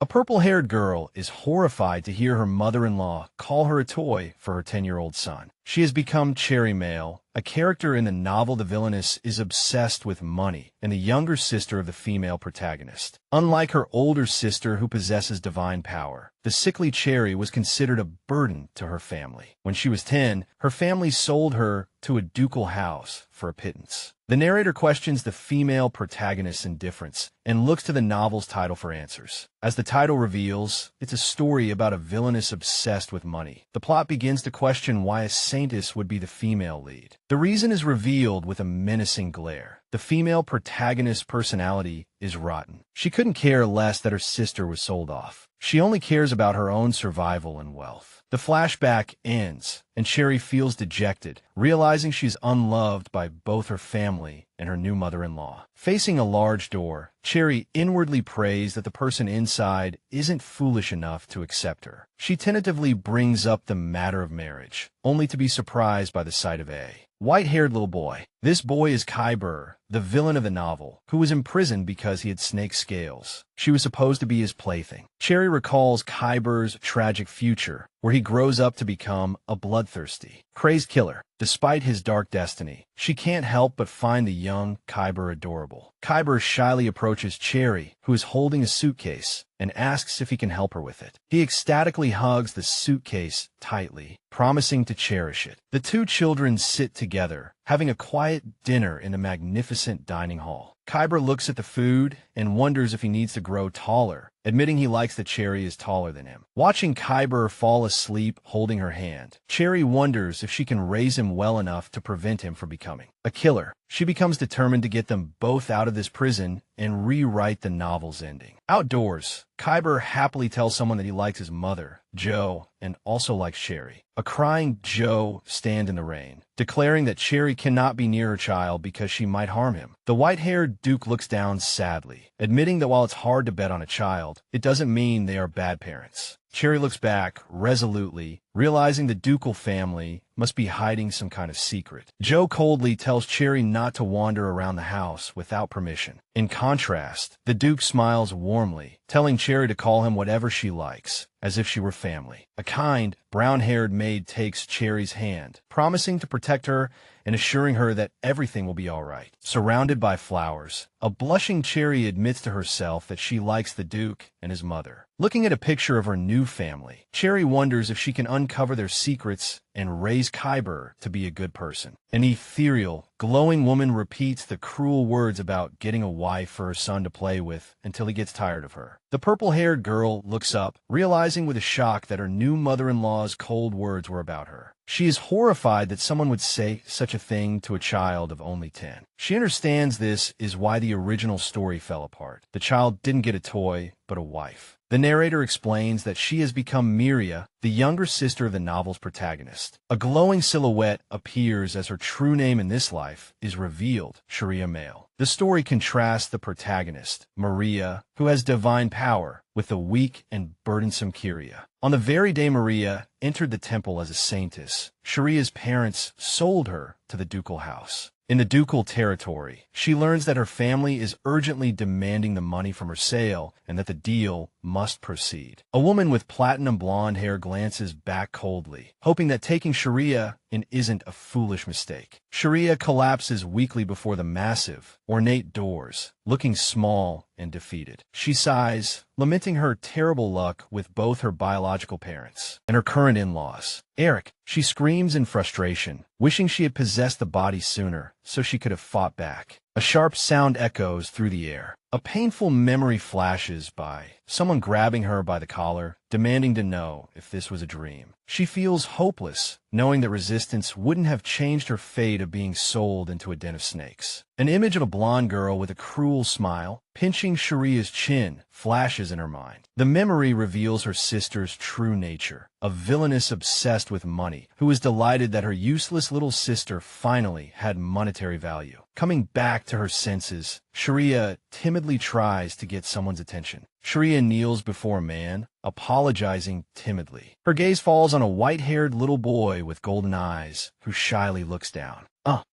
purple-haired girl is horrified to hear her mother-in-law call her a toy for her 10-year-old son. She has become Cherry Male. A character in the novel The Villainess is obsessed with money and the younger sister of the female protagonist. Unlike her older sister who possesses divine power, the sickly Cherry was considered a burden to her family. When she was 10, her family sold her to a ducal house for a pittance. The narrator questions the female protagonist's indifference and looks to the novel's title for answers. As the title reveals, it's a story about a villainess obsessed with money. The plot begins to question why a saintess would be the female lead. The reason is revealed with a menacing glare. The female protagonist's personality is rotten. She couldn't care less that her sister was sold off. She only cares about her own survival and wealth. The flashback ends, and Cherry feels dejected, realizing she's unloved by both her family and her new mother-in-law. Facing a large door, Cherry inwardly prays that the person inside isn't foolish enough to accept her. She tentatively brings up the matter of marriage, only to be surprised by the sight of a white-haired little boy. This boy is Kyber, the villain of the novel, who was imprisoned because he had snake scales. She was supposed to be his plaything. Cherry recalls Kyber's tragic future, where he grows up to become a bloodthirsty, crazed killer. Despite his dark destiny, she can't help but find the young Kyber adorable. Kyber shyly approaches Cherry, who is holding a suitcase, and asks if he can help her with it. He ecstatically hugs the suitcase tightly, promising to cherish it. The two children sit together, having a quiet dinner in a magnificent dining hall. Kyber looks at the food and wonders if he needs to grow taller, admitting he likes that Cherry is taller than him. Watching Kyber fall asleep holding her hand, Cherry wonders if she can raise him well enough to prevent him from becoming a killer. She becomes determined to get them both out of this prison and rewrite the novel's ending. Outdoors, Kyber happily tells someone that he likes his mother, Joe, and also likes Cherry. A crying Joe stands in the rain, declaring that Cherry cannot be near her child because she might harm him. The white-haired Duke looks down sadly, admitting that while it's hard to bet on a child, it doesn't mean they are bad parents. Cherry looks back resolutely, realizing the ducal family must be hiding some kind of secret. Joe coldly tells Cherry not to wander around the house without permission. In contrast, the Duke smiles warmly, telling Cherry to call him whatever she likes, as if she were family. A kind, brown-haired maid takes Cherry's hand, promising to protect her and assuring her that everything will be all right. Surrounded by flowers, a blushing Cherry admits to herself that she likes the Duke and his mother. Looking at a picture of her new family, Cherry wonders if she can uncover their secrets and raise Kyber to be a good person. An ethereal, glowing woman repeats the cruel words about getting a wife for her son to play with until he gets tired of her. The purple-haired girl looks up, realizing with a shock that her new mother-in-law's cold words were about her. She is horrified that someone would say such a thing to a child of only 10. She understands this is why the original story fell apart. The child didn't get a toy, but a wife. The narrator explains that she has become Miria, the younger sister of the novel's protagonist. A glowing silhouette appears as her true name in this life is revealed, Sharia Male. The story contrasts the protagonist, Maria, who has divine power, with the weak and burdensome Kyria. On the very day Maria entered the temple as a saintess, Sharia's parents sold her to the ducal house. In the ducal territory, she learns that her family is urgently demanding the money from her sale and that the deal must proceed. A woman with platinum blonde hair glances back coldly, hoping that taking Sharia in isn't a foolish mistake. Sharia collapses weakly before the massive, ornate doors, looking small and defeated. She sighs, lamenting her terrible luck with both her biological parents and her current in-laws. Eric, she screams in frustration, wishing she had possessed the body sooner so she could have fought back. A sharp sound echoes through the air. A painful memory flashes by, someone grabbing her by the collar, demanding to know if this was a dream. She feels hopeless, knowing that resistance wouldn't have changed her fate of being sold into a den of snakes. An image of a blonde girl with a cruel smile, pinching Sharia's chin, flashes in her mind. The memory reveals her sister's true nature, a villainess obsessed with money, who is delighted that her useless little sister finally had monetary value. Coming back to her senses, Sharia timidly tries to get someone's attention. Sharia kneels before a man, apologizing timidly. Her gaze falls on a white-haired little boy with golden eyes, who shyly looks down.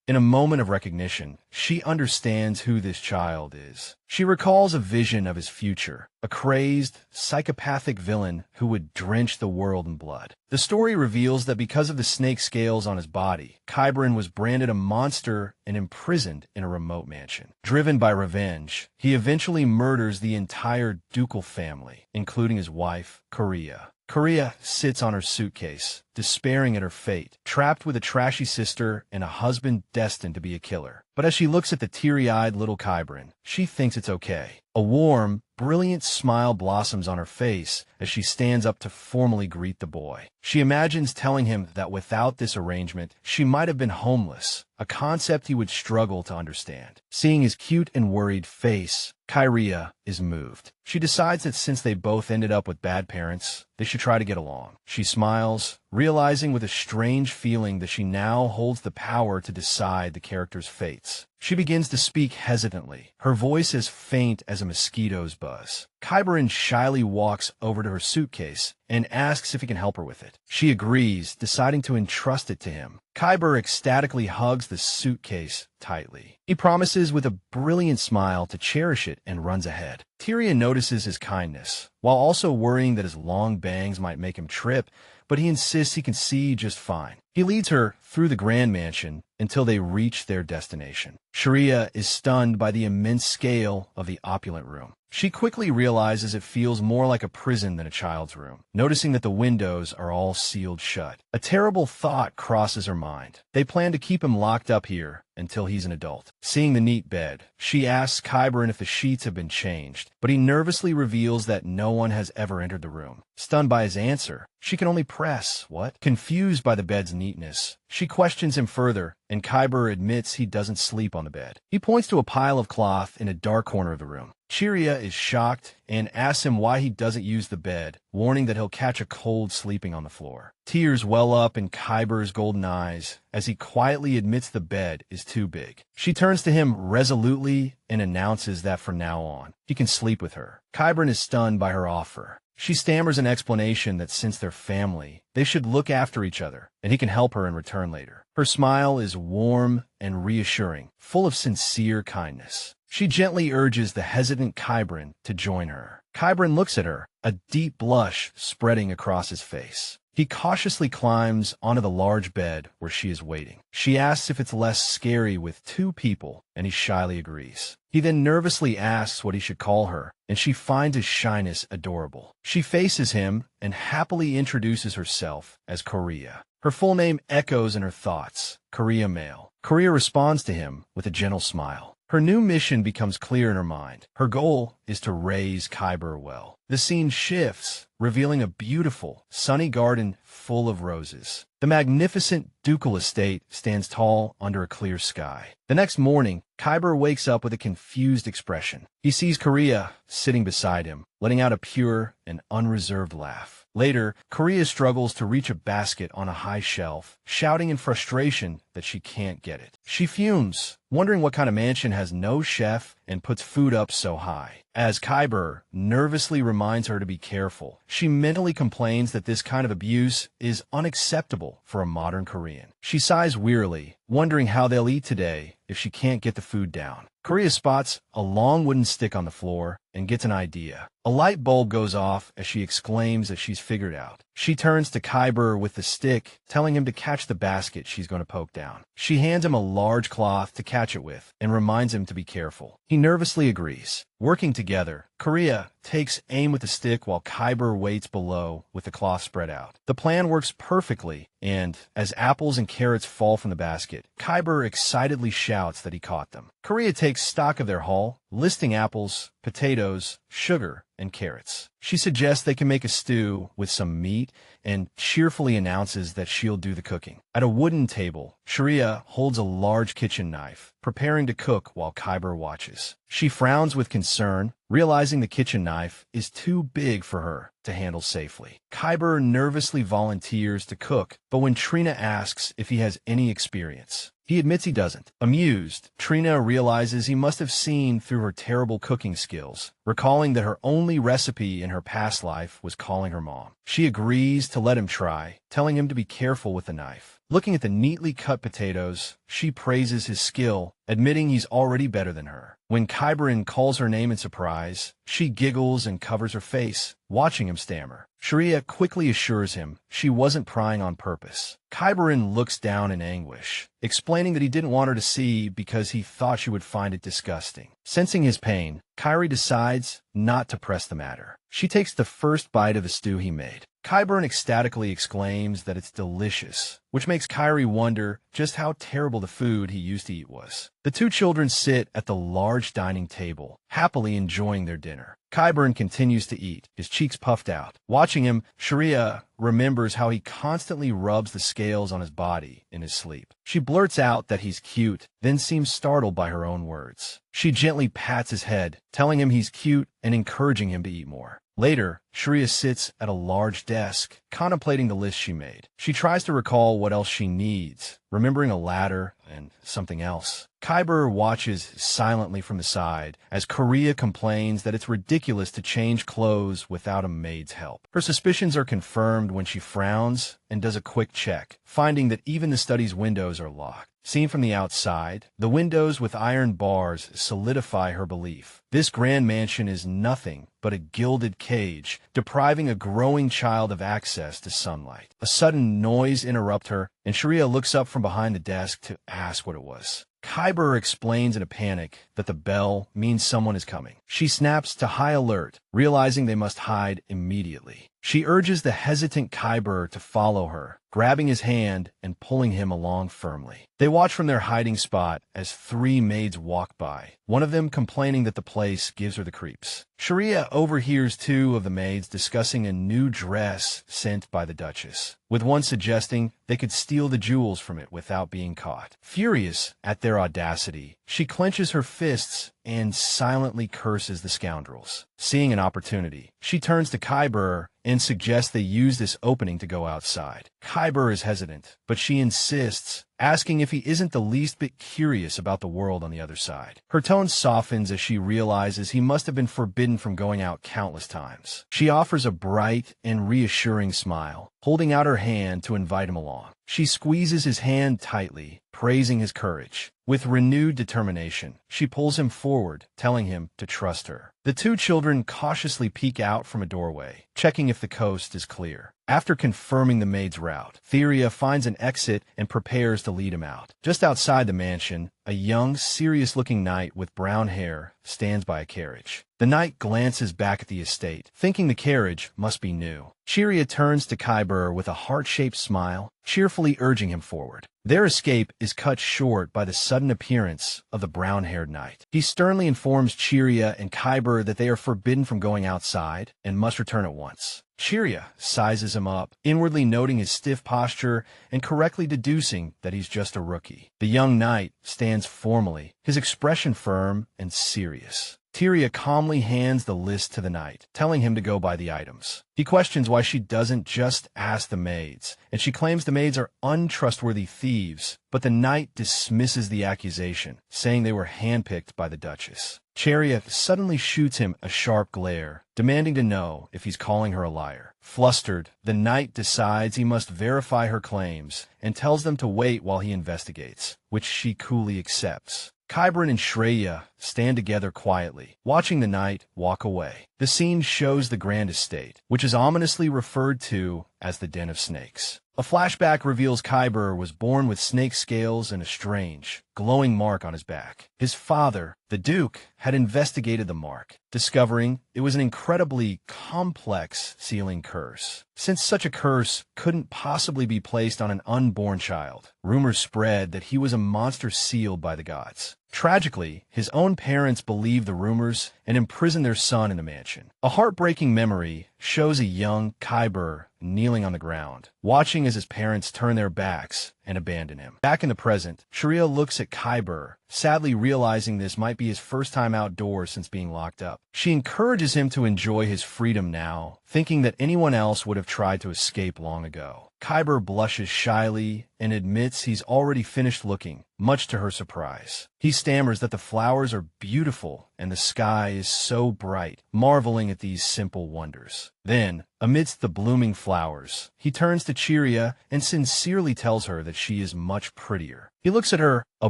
In a moment of recognition, she understands who this child is. She recalls a vision of his future, a crazed, psychopathic villain who would drench the world in blood. The story reveals that because of the snake scales on his body, Qyburn was branded a monster and imprisoned in a remote mansion. Driven by revenge, he eventually murders the entire ducal family, including his wife, Korea. Korea sits on her suitcase, despairing at her fate, trapped with a trashy sister and a husband destined to be a killer. But as she looks at the teary-eyed little Qyburn, she thinks it's okay. A warm, brilliant smile blossoms on her face as she stands up to formally greet the boy. She imagines telling him that without this arrangement, she might have been homeless, a concept he would struggle to understand. Seeing his cute and worried face, Kyria is moved. She decides that since they both ended up with bad parents, they should try to get along. She smiles, realizing with a strange feeling that she now holds the power to decide the character's fates. She begins to speak hesitantly, her voice as faint as a mosquito's buzz. Qyburn shyly walks over to her suitcase and asks if he can help her with it. She agrees, deciding to entrust it to him. Qyburn ecstatically hugs the suitcase tightly. He promises with a brilliant smile to cherish it and runs ahead. Tyrion notices his kindness, while also worrying that his long bangs might make him trip, but he insists he can see just fine. He leads her through the grand mansion until they reach their destination. Sharia is stunned by the immense scale of the opulent room. She quickly realizes it feels more like a prison than a child's room, noticing that the windows are all sealed shut. A terrible thought crosses her mind. They plan to keep him locked up here until he's an adult. Seeing the neat bed, she asks Qyburn if the sheets have been changed, but he nervously reveals that no one has ever entered the room. Stunned by his answer, she can only press, "What?" Confused by the bed's neatness, she questions him further, and Qyburn admits he doesn't sleep on the bed. He points to a pile of cloth in a dark corner of the room. Chiria is shocked and asks him why he doesn't use the bed, warning that he'll catch a cold sleeping on the floor. Tears well up in Qyburn's golden eyes as he quietly admits the bed is too big. She turns to him resolutely and announces that from now on, he can sleep with her. Qyburn is stunned by her offer. She stammers an explanation that since they're family, they should look after each other, and he can help her in return later. Her smile is warm and reassuring, full of sincere kindness. She gently urges the hesitant Qyburn to join her. Qyburn looks at her, a deep blush spreading across his face. He cautiously climbs onto the large bed where she is waiting. She asks if it's less scary with two people, and he shyly agrees. He then nervously asks what he should call her, and she finds his shyness adorable. She faces him and happily introduces herself as Korea. Her full name echoes in her thoughts, Korea Male. Korea responds to him with a gentle smile. Her new mission becomes clear in her mind. Her goal is to raise Qyburn well. The scene shifts, revealing a beautiful, sunny garden full of roses. The magnificent ducal estate stands tall under a clear sky. The next morning, Qyburn wakes up with a confused expression. He sees Korea sitting beside him, letting out a pure and unreserved laugh. Later, Korea struggles to reach a basket on a high shelf, shouting in frustration that she can't get it. She fumes, wondering what kind of mansion has no chef and puts food up so high. As Qyburn nervously reminds her to be careful, she mentally complains that this kind of abuse is unacceptable for a modern Korean. She sighs wearily, wondering how they'll eat today if she can't get the food down. Korea spots a long wooden stick on the floor and gets an idea. A light bulb goes off as she exclaims that she's figured out. She turns to Qyburn with the stick, telling him to catch the basket she's going to poke down. She hands him a large cloth to catch it with and reminds him to be careful. He nervously agrees. Working together, Korea takes aim with the stick while Qyburn waits below with the cloth spread out. The plan works perfectly, and as apples and carrots fall from the basket, Qyburn excitedly shouts that he caught them. Korea takes stock of their haul, listing apples, potatoes, sugar, and carrots. She suggests they can make a stew with some meat and cheerfully announces that she'll do the cooking. At a wooden table, Sharia holds a large kitchen knife, preparing to cook while Qyburn watches. She frowns with concern, realizing the kitchen knife is too big for her to handle safely. Qyburn nervously volunteers to cook, but when Trina asks if he has any experience, He admits he doesn't. Amused, Trina realizes he must have seen through her terrible cooking skills, recalling that her only recipe in her past life was calling her mom. She agrees to let him try, telling him to be careful with the knife. Looking at the neatly cut potatoes, she praises his skill, admitting he's already better than her. When Kyberin calls her name in surprise, she giggles and covers her face, watching him stammer. Sharia quickly assures him she wasn't prying on purpose. Kyberin looks down in anguish, explaining that he didn't want her to see because he thought she would find it disgusting. Sensing his pain, Kyrie decides not to press the matter. She takes the first bite of the stew he made. Kyberin ecstatically exclaims that it's delicious, which makes Kyrie wonder just how terrible the food he used to eat was. The two children sit at the large dining table, happily enjoying their dinner. Kyberin continues to eat, his cheeks puffed out. Watching him, Sharia remembers how he constantly rubs the scales on his body in his sleep. She blurts out that he's cute, then seems startled by her own words. She gently pats his head, telling him he's cute and encouraging him to eat more. Later, Sharia sits at a large desk, contemplating the list she made. She tries to recall what else she needs, remembering a ladder and something else. Kyber watches silently from the side as Korea complains that it's ridiculous to change clothes without a maid's help. Her suspicions are confirmed when she frowns and does a quick check, finding that even the study's windows are locked. Seen from the outside, the windows with iron bars solidify her belief. This grand mansion is nothing but a gilded cage, depriving a growing child of access to sunlight. A sudden noise interrupts her, and Sharia looks up from behind the desk to ask what it was. Kyber explains in a panic that the bell means someone is coming. She snaps to high alert, realizing they must hide immediately. She urges the hesitant Kyber to follow her, grabbing his hand and pulling him along firmly. They watch from their hiding spot as three maids walk by, one of them complaining that the place gives her the creeps. Sharia overhears two of the maids discussing a new dress sent by the Duchess, with one suggesting they could steal the jewels from it without being caught. Furious at their audacity, she clenches her fists and silently curses the scoundrels. Seeing an opportunity, she turns to Kyber and suggests they use this opening to go outside. Kyber is hesitant, but she insists, asking if he isn't the least bit curious about the world on the other side. Her tone softens as she realizes he must have been forbidden from going out countless times. She offers a bright and reassuring smile, holding out her hand to invite him along. She squeezes his hand tightly, praising his courage. With renewed determination, she pulls him forward, telling him to trust her. The two children cautiously peek out from a doorway, checking if the coast is clear. After confirming the maid's route, Theria finds an exit and prepares to lead him out. Just outside the mansion, a young, serious-looking knight with brown hair stands by a carriage. The knight glances back at the estate, thinking the carriage must be new. Sharia turns to Kyber with a heart-shaped smile, cheerfully urging him forward. Their escape is cut short by the sudden appearance of the brown-haired knight. He sternly informs Chiria and Kyber that they are forbidden from going outside and must return at once. Chiria sizes him up, inwardly noting his stiff posture and correctly deducing that he's just a rookie. The young knight stands formally, his expression firm and serious. Tyria calmly hands the list to the knight, telling him to go buy the items. He questions why she doesn't just ask the maids, and she claims the maids are untrustworthy thieves, but the knight dismisses the accusation, saying they were handpicked by the Duchess. Chariot suddenly shoots him a sharp glare, demanding to know if he's calling her a liar. Flustered, the knight decides he must verify her claims and tells them to wait while he investigates, which she coolly accepts. Kyberin and Shreya stand together quietly, watching the knight walk away. The scene shows the grand estate, which is ominously referred to as the Den of Snakes. A flashback reveals Kyber was born with snake scales and a strange, glowing mark on his back. His father, the Duke, had investigated the mark, discovering it was an incredibly complex sealing curse. Since such a curse couldn't possibly be placed on an unborn child, rumors spread that he was a monster sealed by the gods. Tragically, his own parents believed the rumors and imprisoned their son in the mansion. A heartbreaking memory, shows a young Kyber kneeling on the ground, watching as his parents turn their backs and abandon him. Back in the present, Sharia looks at Kyber, sadly realizing this might be his first time outdoors since being locked up. She encourages him to enjoy his freedom now, thinking that anyone else would have tried to escape long ago. Kyber blushes shyly and admits he's already finished looking, much to her surprise. He stammers that the flowers are beautiful and the sky is so bright, marveling at these simple wonders. Then, amidst the blooming flowers, he turns to Chiria and sincerely tells her that she is much prettier. He looks at her, a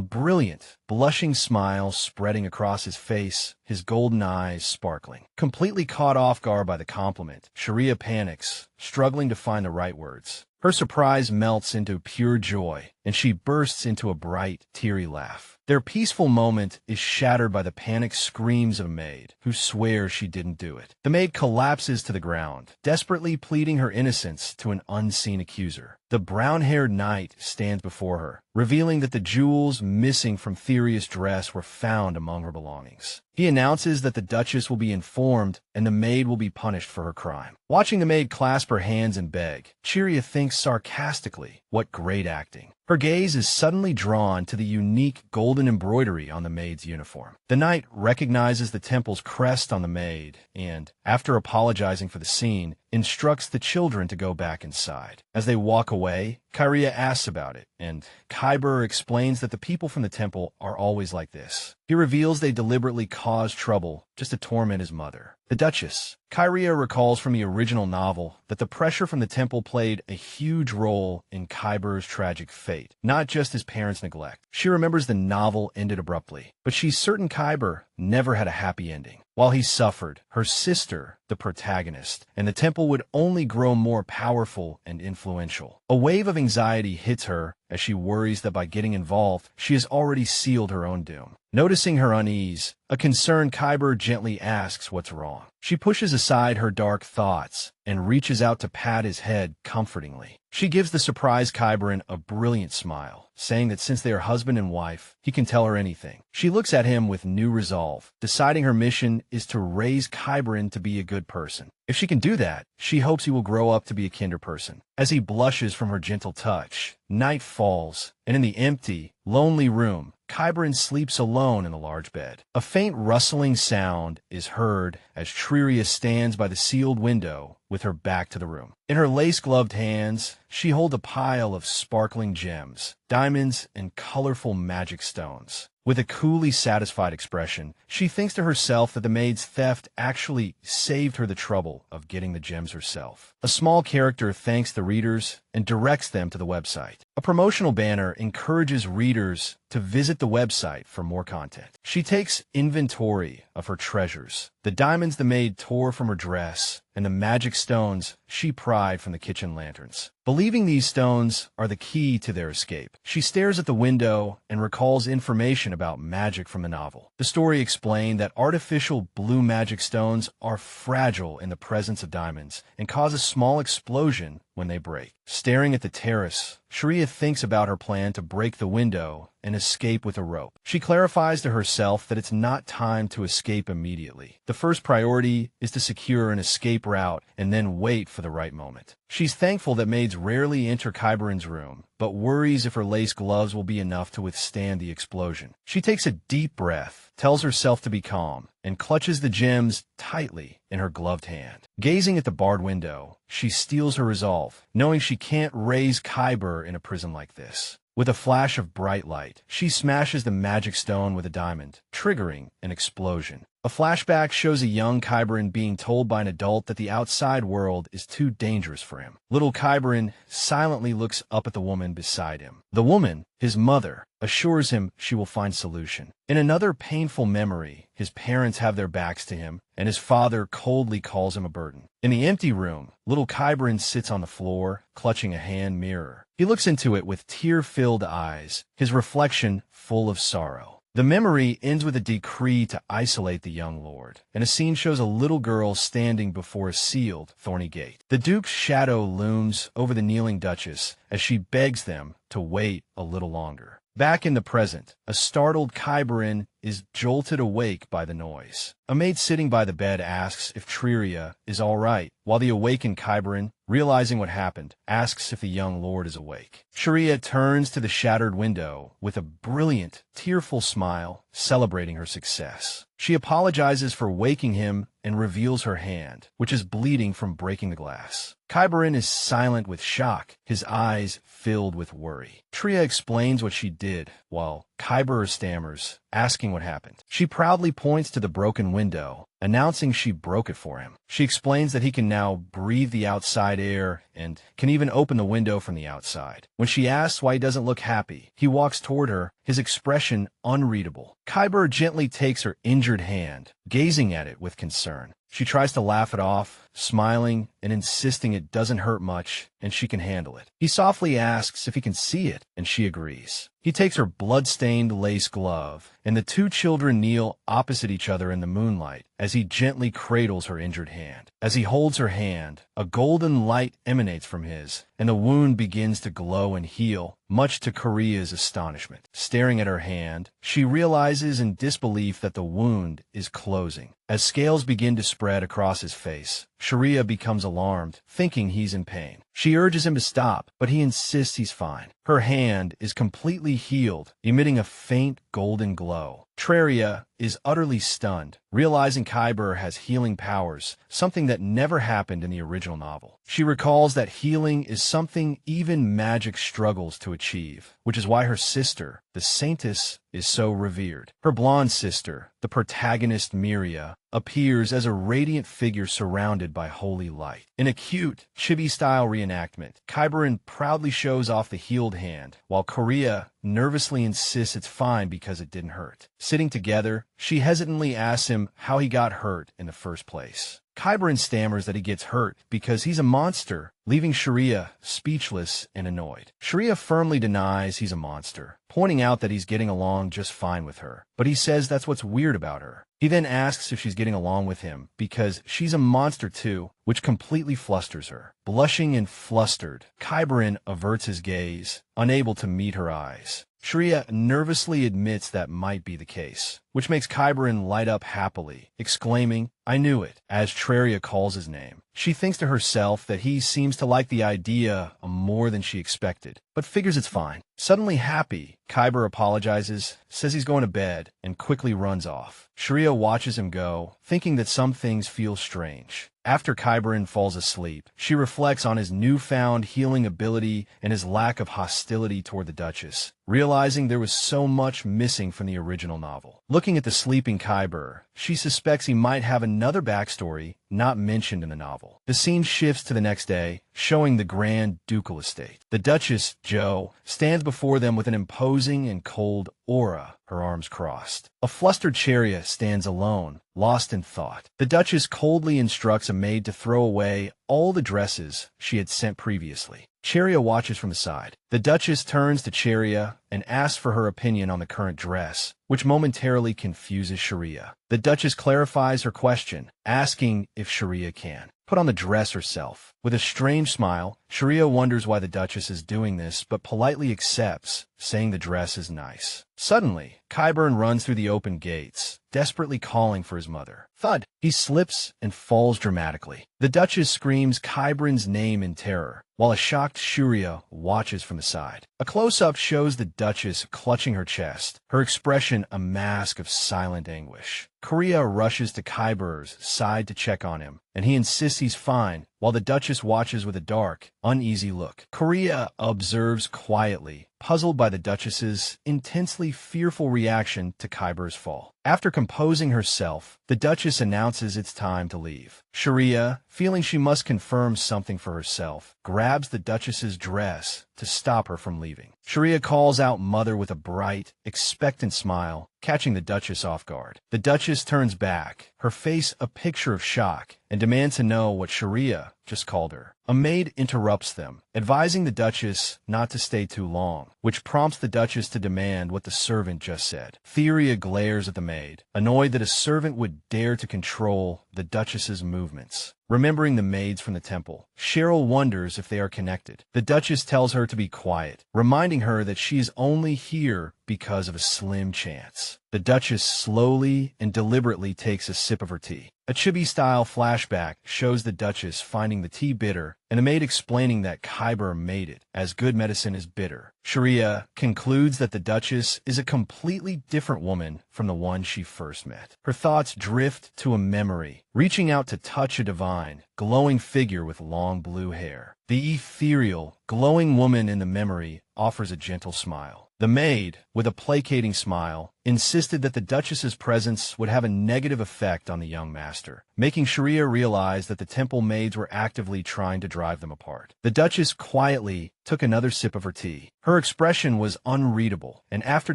brilliant, blushing smile spreading across his face, his golden eyes sparkling. Completely caught off guard by the compliment, Sharia panics, struggling to find the right words. Her surprise melts into pure joy, and she bursts into a bright, teary laugh. Their peaceful moment is shattered by the panicked screams of a maid, who swears she didn't do it. The maid collapses to the ground, desperately pleading her innocence to an unseen accuser. The brown-haired knight stands before her, revealing that the jewels missing from Theria's dress were found among her belongings. He announces that the Duchess will be informed and the maid will be punished for her crime. Watching the maid clasp her hands and beg, Chiria thinks sarcastically, what great acting. Her gaze is suddenly drawn to the unique golden embroidery on the maid's uniform. The knight recognizes the temple's crest on the maid and, after apologizing for the scene, instructs the children to go back inside. As they walk away, Kyria asks about it, and Kyber explains that the people from the temple are always like this. He reveals they deliberately caused trouble just to torment his mother. The Duchess. Kyria recalls from the original novel that the pressure from the temple played a huge role in Kyber's tragic fate, not just his parents' neglect. She remembers the novel ended abruptly, but she's certain Kyber never had a happy ending. While he suffered, her sister, the protagonist, and the temple would only grow more powerful and influential. A wave of anxiety hits her as she worries that by getting involved, she has already sealed her own doom. Noticing her unease, a concerned Kyber gently asks what's wrong. She pushes aside her dark thoughts and reaches out to pat his head comfortingly. She gives the surprised Kyberin a brilliant smile, saying that since they are husband and wife, he can tell her anything. She looks at him with new resolve, deciding her mission is to raise Kyberin to be a good person. If she can do that, she hopes he will grow up to be a kinder person. As he blushes from her gentle touch, night falls, and in the empty, lonely room, Kyberin sleeps alone in the large bed. A faint rustling sound is heard as Triria stands by the sealed window with her back to the room. In her lace-gloved hands, she holds a pile of sparkling gems, diamonds, and colorful magic stones. With a coolly satisfied expression, she thinks to herself that the maid's theft actually saved her the trouble of getting the gems herself. A small character thanks the readers and directs them to the website. A promotional banner encourages readers to visit the website for more content. She takes inventory of her treasures, the diamonds the maid tore from her dress, and the magic stones she pried from the kitchen lanterns. Believing these stones are the key to their escape, she stares at the window and recalls information about magic from the novel. The story explained that artificial blue magic stones are fragile in the presence of diamonds and cause a small explosion when they break. Staring at the terrace, Sharia thinks about her plan to break the window and escape with a rope. She clarifies to herself that it's not time to escape immediately. The first priority is to secure an escape route and then wait for the right moment. She's thankful that maids rarely enter Kyberin's room, but worries if her lace gloves will be enough to withstand the explosion. She takes a deep breath, tells herself to be calm, and clutches the gems tightly in her gloved hand. Gazing at the barred window, she steels her resolve, knowing she can't raise Kyber in a prison like this. With a flash of bright light, she smashes the magic stone with a diamond, triggering an explosion. A flashback shows a young Kyberin being told by an adult that the outside world is too dangerous for him. Little Kyberin silently looks up at the woman beside him. The woman, his mother, assures him she will find solution. In another painful memory, his parents have their backs to him, and his father coldly calls him a burden. In the empty room, little Kyberin sits on the floor, clutching a hand mirror. He looks into it with tear-filled eyes, his reflection full of sorrow. The memory ends with a decree to isolate the young lord, and a scene shows a little girl standing before a sealed, thorny gate. The Duke's shadow looms over the kneeling Duchess as she begs them to wait a little longer. Back in the present, a startled Kyberin is jolted awake by the noise. A maid sitting by the bed asks if Triria is all right, while the awakened Kyberin, realizing what happened, asks if the young lord is awake. Sharia turns to the shattered window with a brilliant, tearful smile, celebrating her success. She apologizes for waking him and reveals her hand, which is bleeding from breaking the glass. Kyberin is silent with shock, his eyes filled with worry. Tria explains what she did, while Kyber stammers, asking what happened. She proudly points to the broken window, announcing she broke it for him. She explains that he can now breathe the outside air and can even open the window from the outside. When she asks why he doesn't look happy, he walks toward her, his expression unreadable. Kyber gently takes her injured hand, gazing at it with concern. She tries to laugh it off, smiling and insisting it doesn't hurt much and she can handle it. He softly asks if he can see it, and she agrees. He takes her blood-stained lace glove, and the two children kneel opposite each other in the moonlight as he gently cradles her injured hand. As he holds her hand, a golden light emanates from his, and the wound begins to glow and heal, much to Korea's astonishment. Staring at her hand, she realizes in disbelief that the wound is closing. As scales begin to spread across his face, Sharia becomes alarmed, thinking he's in pain. She urges him to stop, but he insists he's fine. Her hand is completely healed, emitting a faint golden glow. Triria is utterly stunned, realizing Kyber has healing powers, something that never happened in the original novel. She recalls that healing is something even magic struggles to achieve, which is why her sister, the Saintess, is so revered. Her blonde sister, the protagonist Miria, appears as a radiant figure surrounded by holy light. In a cute, chibi-style reenactment, Kyberin proudly shows off the healed hand, while Korea nervously insists it's fine because it didn't hurt. Sitting together, she hesitantly asks him how he got hurt in the first place. Kyberin stammers that he gets hurt because he's a monster, leaving Sharia speechless and annoyed. Sharia firmly denies he's a monster, pointing out that he's getting along just fine with her, but he says that's what's weird about her. He then asks if she's getting along with him because she's a monster too, which completely flusters her. Blushing and flustered, Kyberin averts his gaze, unable to meet her eyes. Sharia nervously admits that might be the case, which makes Kyberin light up happily, exclaiming, "I knew it," as Triria calls his name. She thinks to herself that he seems to like the idea more than she expected, but figures it's fine. Suddenly happy, Kyber apologizes, says he's going to bed, and quickly runs off. Sharia watches him go, thinking that some things feel strange. After Kyberin falls asleep, she reflects on his newfound healing ability and his lack of hostility toward the Duchess, realizing there was so much missing from the original novel. Looking at the sleeping Kyber, she suspects he might have another backstory not mentioned in the novel. The scene shifts to the next day, showing the grand ducal estate. The Duchess, Jo, stands before them with an imposing and cold aura, her arms crossed. A flustered Sharia stands alone, lost in thought. The Duchess coldly instructs a maid to throw away all the dresses she had sent previously. Sharia watches from the side. The Duchess turns to Sharia and asks for her opinion on the current dress, which momentarily confuses Sharia. The Duchess clarifies her question, asking if Sharia can put on the dress herself. With a strange smile, Sharia wonders why the Duchess is doing this, but politely accepts, saying the dress is nice. Suddenly, Kyburn runs through the open gates, desperately calling for his mother. Thud! He slips and falls dramatically. The Duchess screams Kyburn's name in terror, while a shocked Sharia watches from the side. A close-up shows the Duchess clutching her chest, her expression a mask of silent anguish. Korea rushes to Kybur's side to check on him, and he insists he's fine, while the Duchess watches with a dark, uneasy look. Korea observes quietly, puzzled by the Duchess's intensely fearful reaction to Kybur's fall. After composing herself, the Duchess announces it's time to leave. Sharia, feeling she must confirm something for herself, grabs the Duchess's dress to stop her from leaving. Sharia calls out Mother with a bright, expectant smile, catching the Duchess off guard. The Duchess turns back, her face a picture of shock, and demands to know what Sharia just called her. A maid interrupts them, advising the Duchess not to stay too long, which prompts the Duchess to demand what the servant just said. Theria glares at the maid, annoyed that a servant would dare to control the Duchess's movements. movements. Remembering the maids from the temple, Cheryl wonders if they are connected. The Duchess tells her to be quiet, reminding her that she is only here because of a slim chance. The Duchess slowly and deliberately takes a sip of her tea. A chibi-style flashback shows the Duchess finding the tea bitter and the maid explaining that Khyber made it, as good medicine is bitter. Sharia concludes that the Duchess is a completely different woman from the one she first met. Her thoughts drift to a memory, reaching out to touch a divine, glowing figure with long blue hair. The ethereal, glowing woman in the memory offers a gentle smile. The maid, with a placating smile, insisted that the Duchess's presence would have a negative effect on the young master, making Sharia realize that the temple maids were actively trying to drive them apart. The Duchess quietly took another sip of her tea. Her expression was unreadable, and after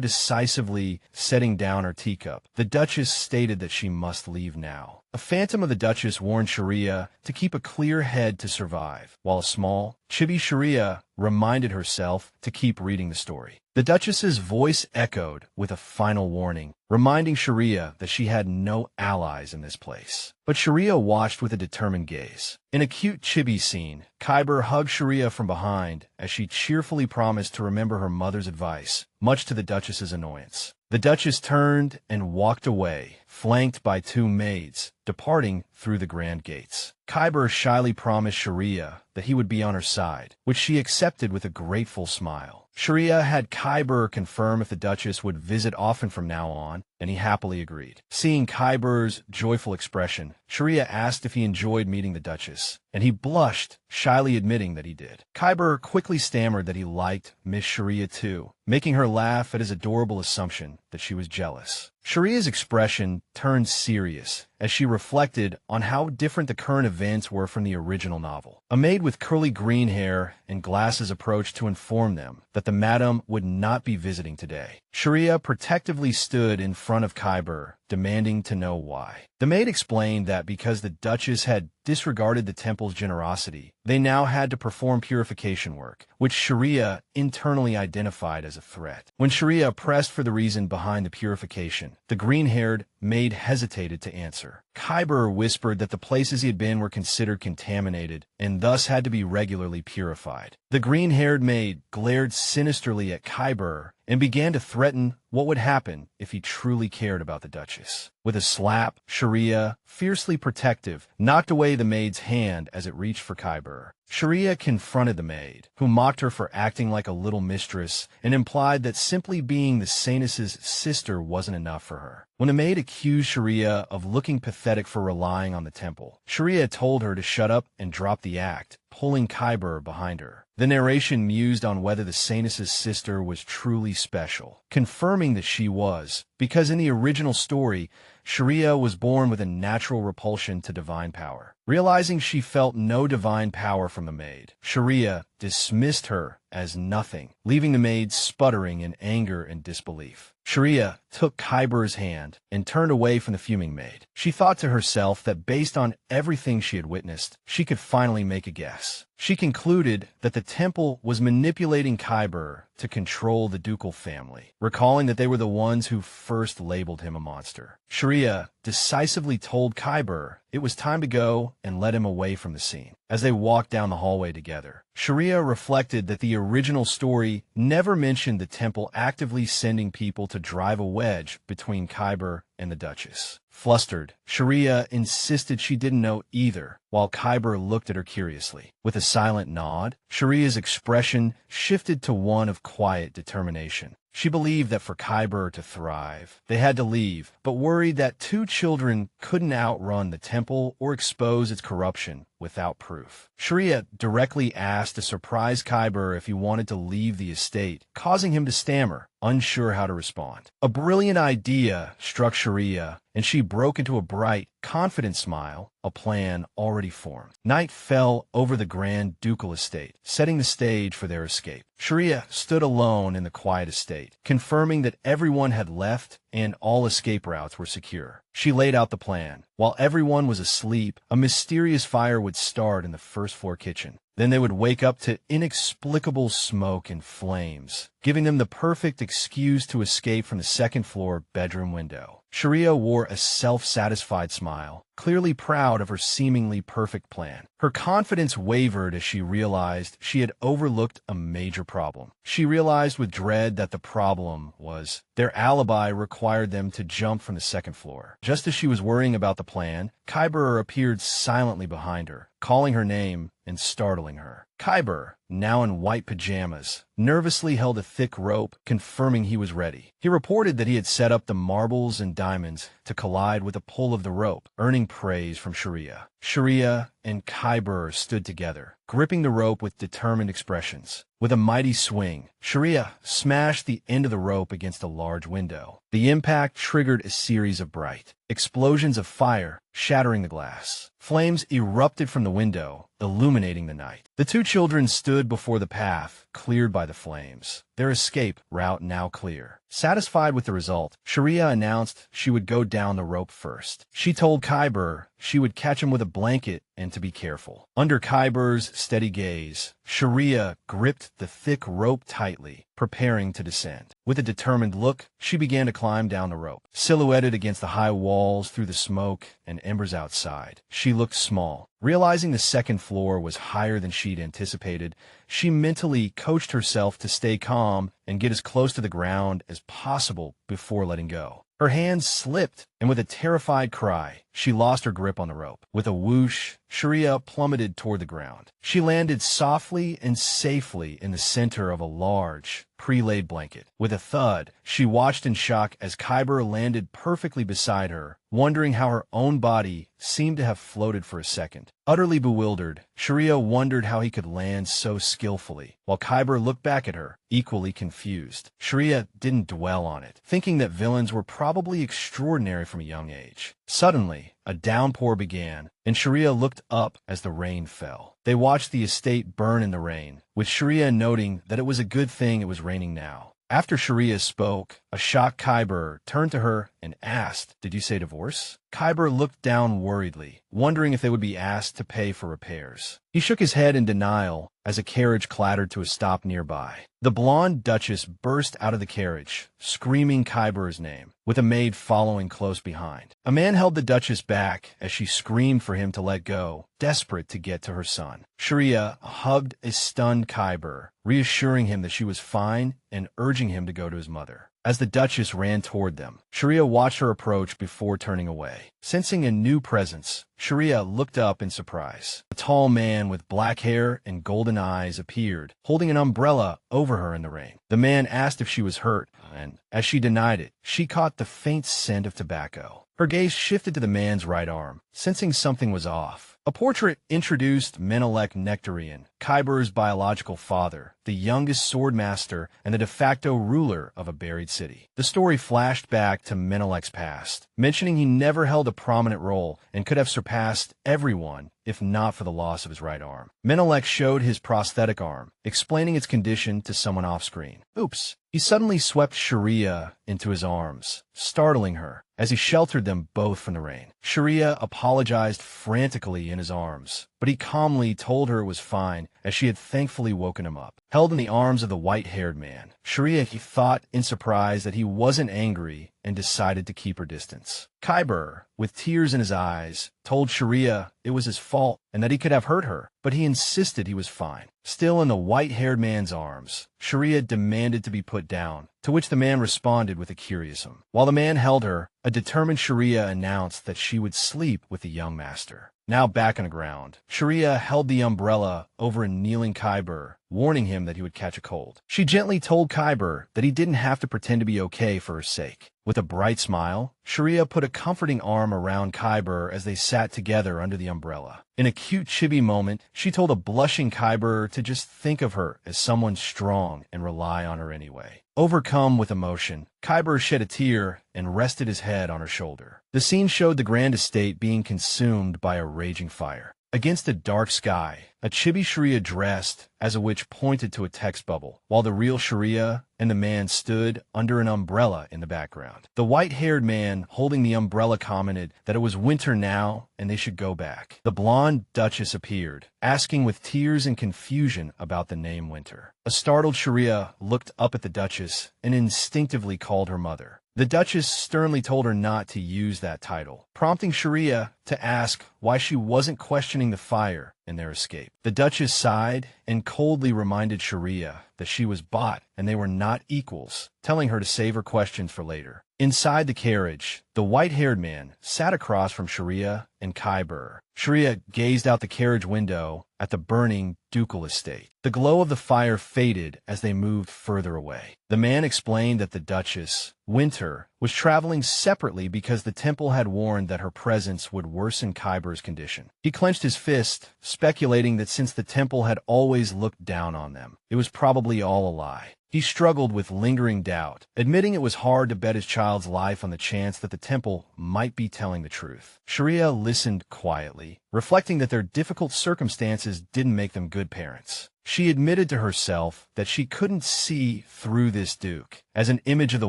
decisively setting down her teacup, the Duchess stated that she must leave now. A phantom of the Duchess warned Sharia to keep a clear head to survive, while a small, chibi Sharia reminded herself to keep reading the story. The Duchess's voice echoed with a final warning, reminding Sharia that she had no allies in this place. But Sharia watched with a determined gaze. In a cute chibi scene, Khyber hugged Sharia from behind as she cheerfully promised to remember her mother's advice, much to the Duchess's annoyance. The Duchess turned and walked away, flanked by two maids, departing through the grand gates. Khyber shyly promised Sharia that he would be on her side, which she accepted with a grateful smile. Sharia had Khyber confirm if the Duchess would visit often from now on, and he happily agreed. Seeing Khyber's joyful expression, Sharia asked if he enjoyed meeting the Duchess, and he blushed, shyly admitting that he did. Khyber quickly stammered that he liked Miss Sharia too, making her laugh at his adorable assumption that she was jealous. Sharia's expression turned serious as she reflected on how different the current events were from the original novel. A maid with curly green hair and glasses approached to inform them that the madam would not be visiting today. Sharia protectively stood in front of Khyber, demanding to know why. The maid explained that because the Duchess had disregarded the temple's generosity, they now had to perform purification work, which Sharia internally identified as a threat. When Sharia pressed for the reason behind the purification, the green-haired maid hesitated to answer. Khyber whispered that the places he had been were considered contaminated and thus had to be regularly purified. The green-haired maid glared sinisterly at Khyber and began to threaten what would happen if he truly cared about the Duchess. With a slap, Sharia, fiercely protective, knocked away the maid's hand as it reached for Khyber. Sharia confronted the maid, who mocked her for acting like a little mistress and implied that simply being the Saintess's sister wasn't enough for her. When the maid accused Sharia of looking pathetic for relying on the temple, Sharia told her to shut up and drop the act, pulling Khyber behind her. The narration mused on whether the Saintess's sister was truly special, confirming that she was, because in the original story, Sharia was born with a natural repulsion to divine power. Realizing she felt no divine power from the maid, Sharia dismissed her as nothing, leaving the maid sputtering in anger and disbelief. Sharia took Khyber's hand and turned away from the fuming maid. She thought to herself that based on everything she had witnessed, she could finally make a guess. She concluded that the temple was manipulating Khyber to control the ducal family, recalling that they were the ones who first labeled him a monster. Sharia decisively told Khyber it was time to go and led him away from the scene. As they walked down the hallway together, Sharia reflected that the original story never mentioned the temple actively sending people to drive a wedge between Khyber and the Duchess. Flustered, Sharia insisted she didn't know either, while Khyber looked at her curiously. With a silent nod, Sharia's expression shifted to one of quiet determination. She believed that for Khyber to thrive, they had to leave, but worried that two children couldn't outrun the temple or expose its corruption without proof. Sharia directly asked to surprise Khyber if he wanted to leave the estate, causing him to stammer, unsure how to respond. A brilliant idea struck Sharia, and she broke into a bright, confident smile, a plan already formed. Night fell over the grand ducal estate, setting the stage for their escape. Sharia stood alone in the quiet estate, confirming that everyone had left and all escape routes were secure. She laid out the plan. While everyone was asleep, a mysterious fire would start in the first-floor kitchen. Then they would wake up to inexplicable smoke and flames, giving them the perfect excuse to escape from the second-floor bedroom window. Sharia wore a self-satisfied smile, clearly proud of her seemingly perfect plan. Her confidence wavered as she realized she had overlooked a major problem. She realized with dread that the problem was their alibi required them to jump from the second floor. Just as she was worrying about the plan, Kyber appeared silently behind her, calling her name and startling her. Kyber, now in white pajamas, nervously held a thick rope, confirming he was ready. He reported that he had set up the marbles and diamonds to collide with a pull of the rope, earning praise from Sharia. Sharia and Kyber stood together, gripping the rope with determined expressions. With a mighty swing, Sharia smashed the end of the rope against a large window. The impact triggered a series of bright explosions of fire, shattering the glass. Flames erupted from the window, illuminating the night. The two children stood before the path, cleared by the flames, their escape route now clear. Satisfied with the result, Sharia announced she would go down the rope first. She told Kyber she would catch him with a blanket and to be careful. Under Kyber's steady gaze, Sharia gripped the thick rope tightly, preparing to descend. With a determined look, she began to climb down the rope. Silhouetted against the high walls through the smoke and embers outside, she looked small. Realizing the second floor was higher than she'd anticipated, she mentally coached herself to stay calm and get as close to the ground as possible before letting go. Her hands slipped, and with a terrified cry, she lost her grip on the rope. With a whoosh, Sharia plummeted toward the ground. She landed softly and safely in the center of a large, pre-laid blanket. With a thud, she watched in shock as Kyber landed perfectly beside her, wondering how her own body seemed to have floated for a second. Utterly bewildered, Sharia wondered how he could land so skillfully, while Kyber looked back at her, equally confused. Sharia didn't dwell on it, thinking that villains were probably extraordinary from a young age. Suddenly, a downpour began, and Sharia looked up as the rain fell. They watched the estate burn in the rain, with Sharia noting that it was a good thing it was raining now. After Sharia spoke, a shocked Kyber turned to her and asked, "Did you say divorce?" Kyber looked down worriedly, wondering if they would be asked to pay for repairs. He shook his head in denial as a carriage clattered to a stop nearby. The blonde Duchess burst out of the carriage, screaming Kyber's name, with a maid following close behind. A man held the Duchess back as she screamed for him to let go, desperate to get to her son. Sharia hugged a stunned Kyber, reassuring him that she was fine and urging him to go to his mother. As the Duchess ran toward them, Sharia watched her approach before turning away. Sensing a new presence, Sharia looked up in surprise. A tall man with black hair and golden eyes appeared, holding an umbrella over her in the rain. The man asked if she was hurt, and, as she denied it, she caught the faint scent of tobacco. Her gaze shifted to the man's right arm, sensing something was off. A portrait introduced Menelik Nectarian, Kyber's biological father, the youngest swordmaster and the de facto ruler of a buried city. The story flashed back to Menelik's past, mentioning he never held a prominent role and could have surpassed everyone if not for the loss of his right arm. Menelik showed his prosthetic arm, explaining its condition to someone off-screen. Oops. He suddenly swept Sharia into his arms, startling her, as he sheltered them both from the rain. Sharia apologized frantically in his arms, but he calmly told her it was fine, as she had thankfully woken him up. Held in the arms of the white-haired man, Sharia thought in surprise that he wasn't angry and decided to keep her distance. Kyber, with tears in his eyes, told Sharia it was his fault and that he could have hurt her, but he insisted he was fine. Still in the white-haired man's arms, Sharia demanded to be put down, to which the man responded with a curious While the man held her, a determined Sharia announced that she would sleep with the young master. Now back on the ground, Sharia held the umbrella over a kneeling Kyber, warning him that he would catch a cold. She gently told Kyber that he didn't have to pretend to be okay for her sake. With a bright smile, Sharia put a comforting arm around Kyber as they sat together under the umbrella. In a cute chibi moment, she told a blushing Kyber to just think of her as someone strong and rely on her anyway. Overcome with emotion, Kyber shed a tear and rested his head on her shoulder. The scene showed the grand estate being consumed by a raging fire. Against a dark sky, A chibi Sharia dressed as a witch pointed to a text bubble, while the real Sharia and the man stood under an umbrella in the background. The white-haired man holding the umbrella commented that it was winter now and they should go back. The blonde Duchess appeared, asking with tears and confusion about the name Winter. A startled Sharia looked up at the Duchess and instinctively called her mother. The Duchess sternly told her not to use that title, prompting Sharia to ask why she wasn't questioning the fire in their escape. The Duchess sighed and coldly reminded Sharia that she was bought and they were not equals, telling her to save her questions for later. Inside the carriage, the white-haired man sat across from Sharia and Khyber. Sharia gazed out the carriage window at the burning ducal estate. The glow of the fire faded as they moved further away. The man explained that the Duchess, Winter, was traveling separately because the temple had warned that her presence would worsen Khyber's condition. He clenched his fist, speculating that since the temple had always looked down on them, it was probably all a lie. He struggled with lingering doubt, admitting it was hard to bet his child's life on the chance that the temple might be telling the truth. Sharia listened quietly, reflecting that their difficult circumstances didn't make them good parents. She admitted to herself that she couldn't see through this Duke, as an image of the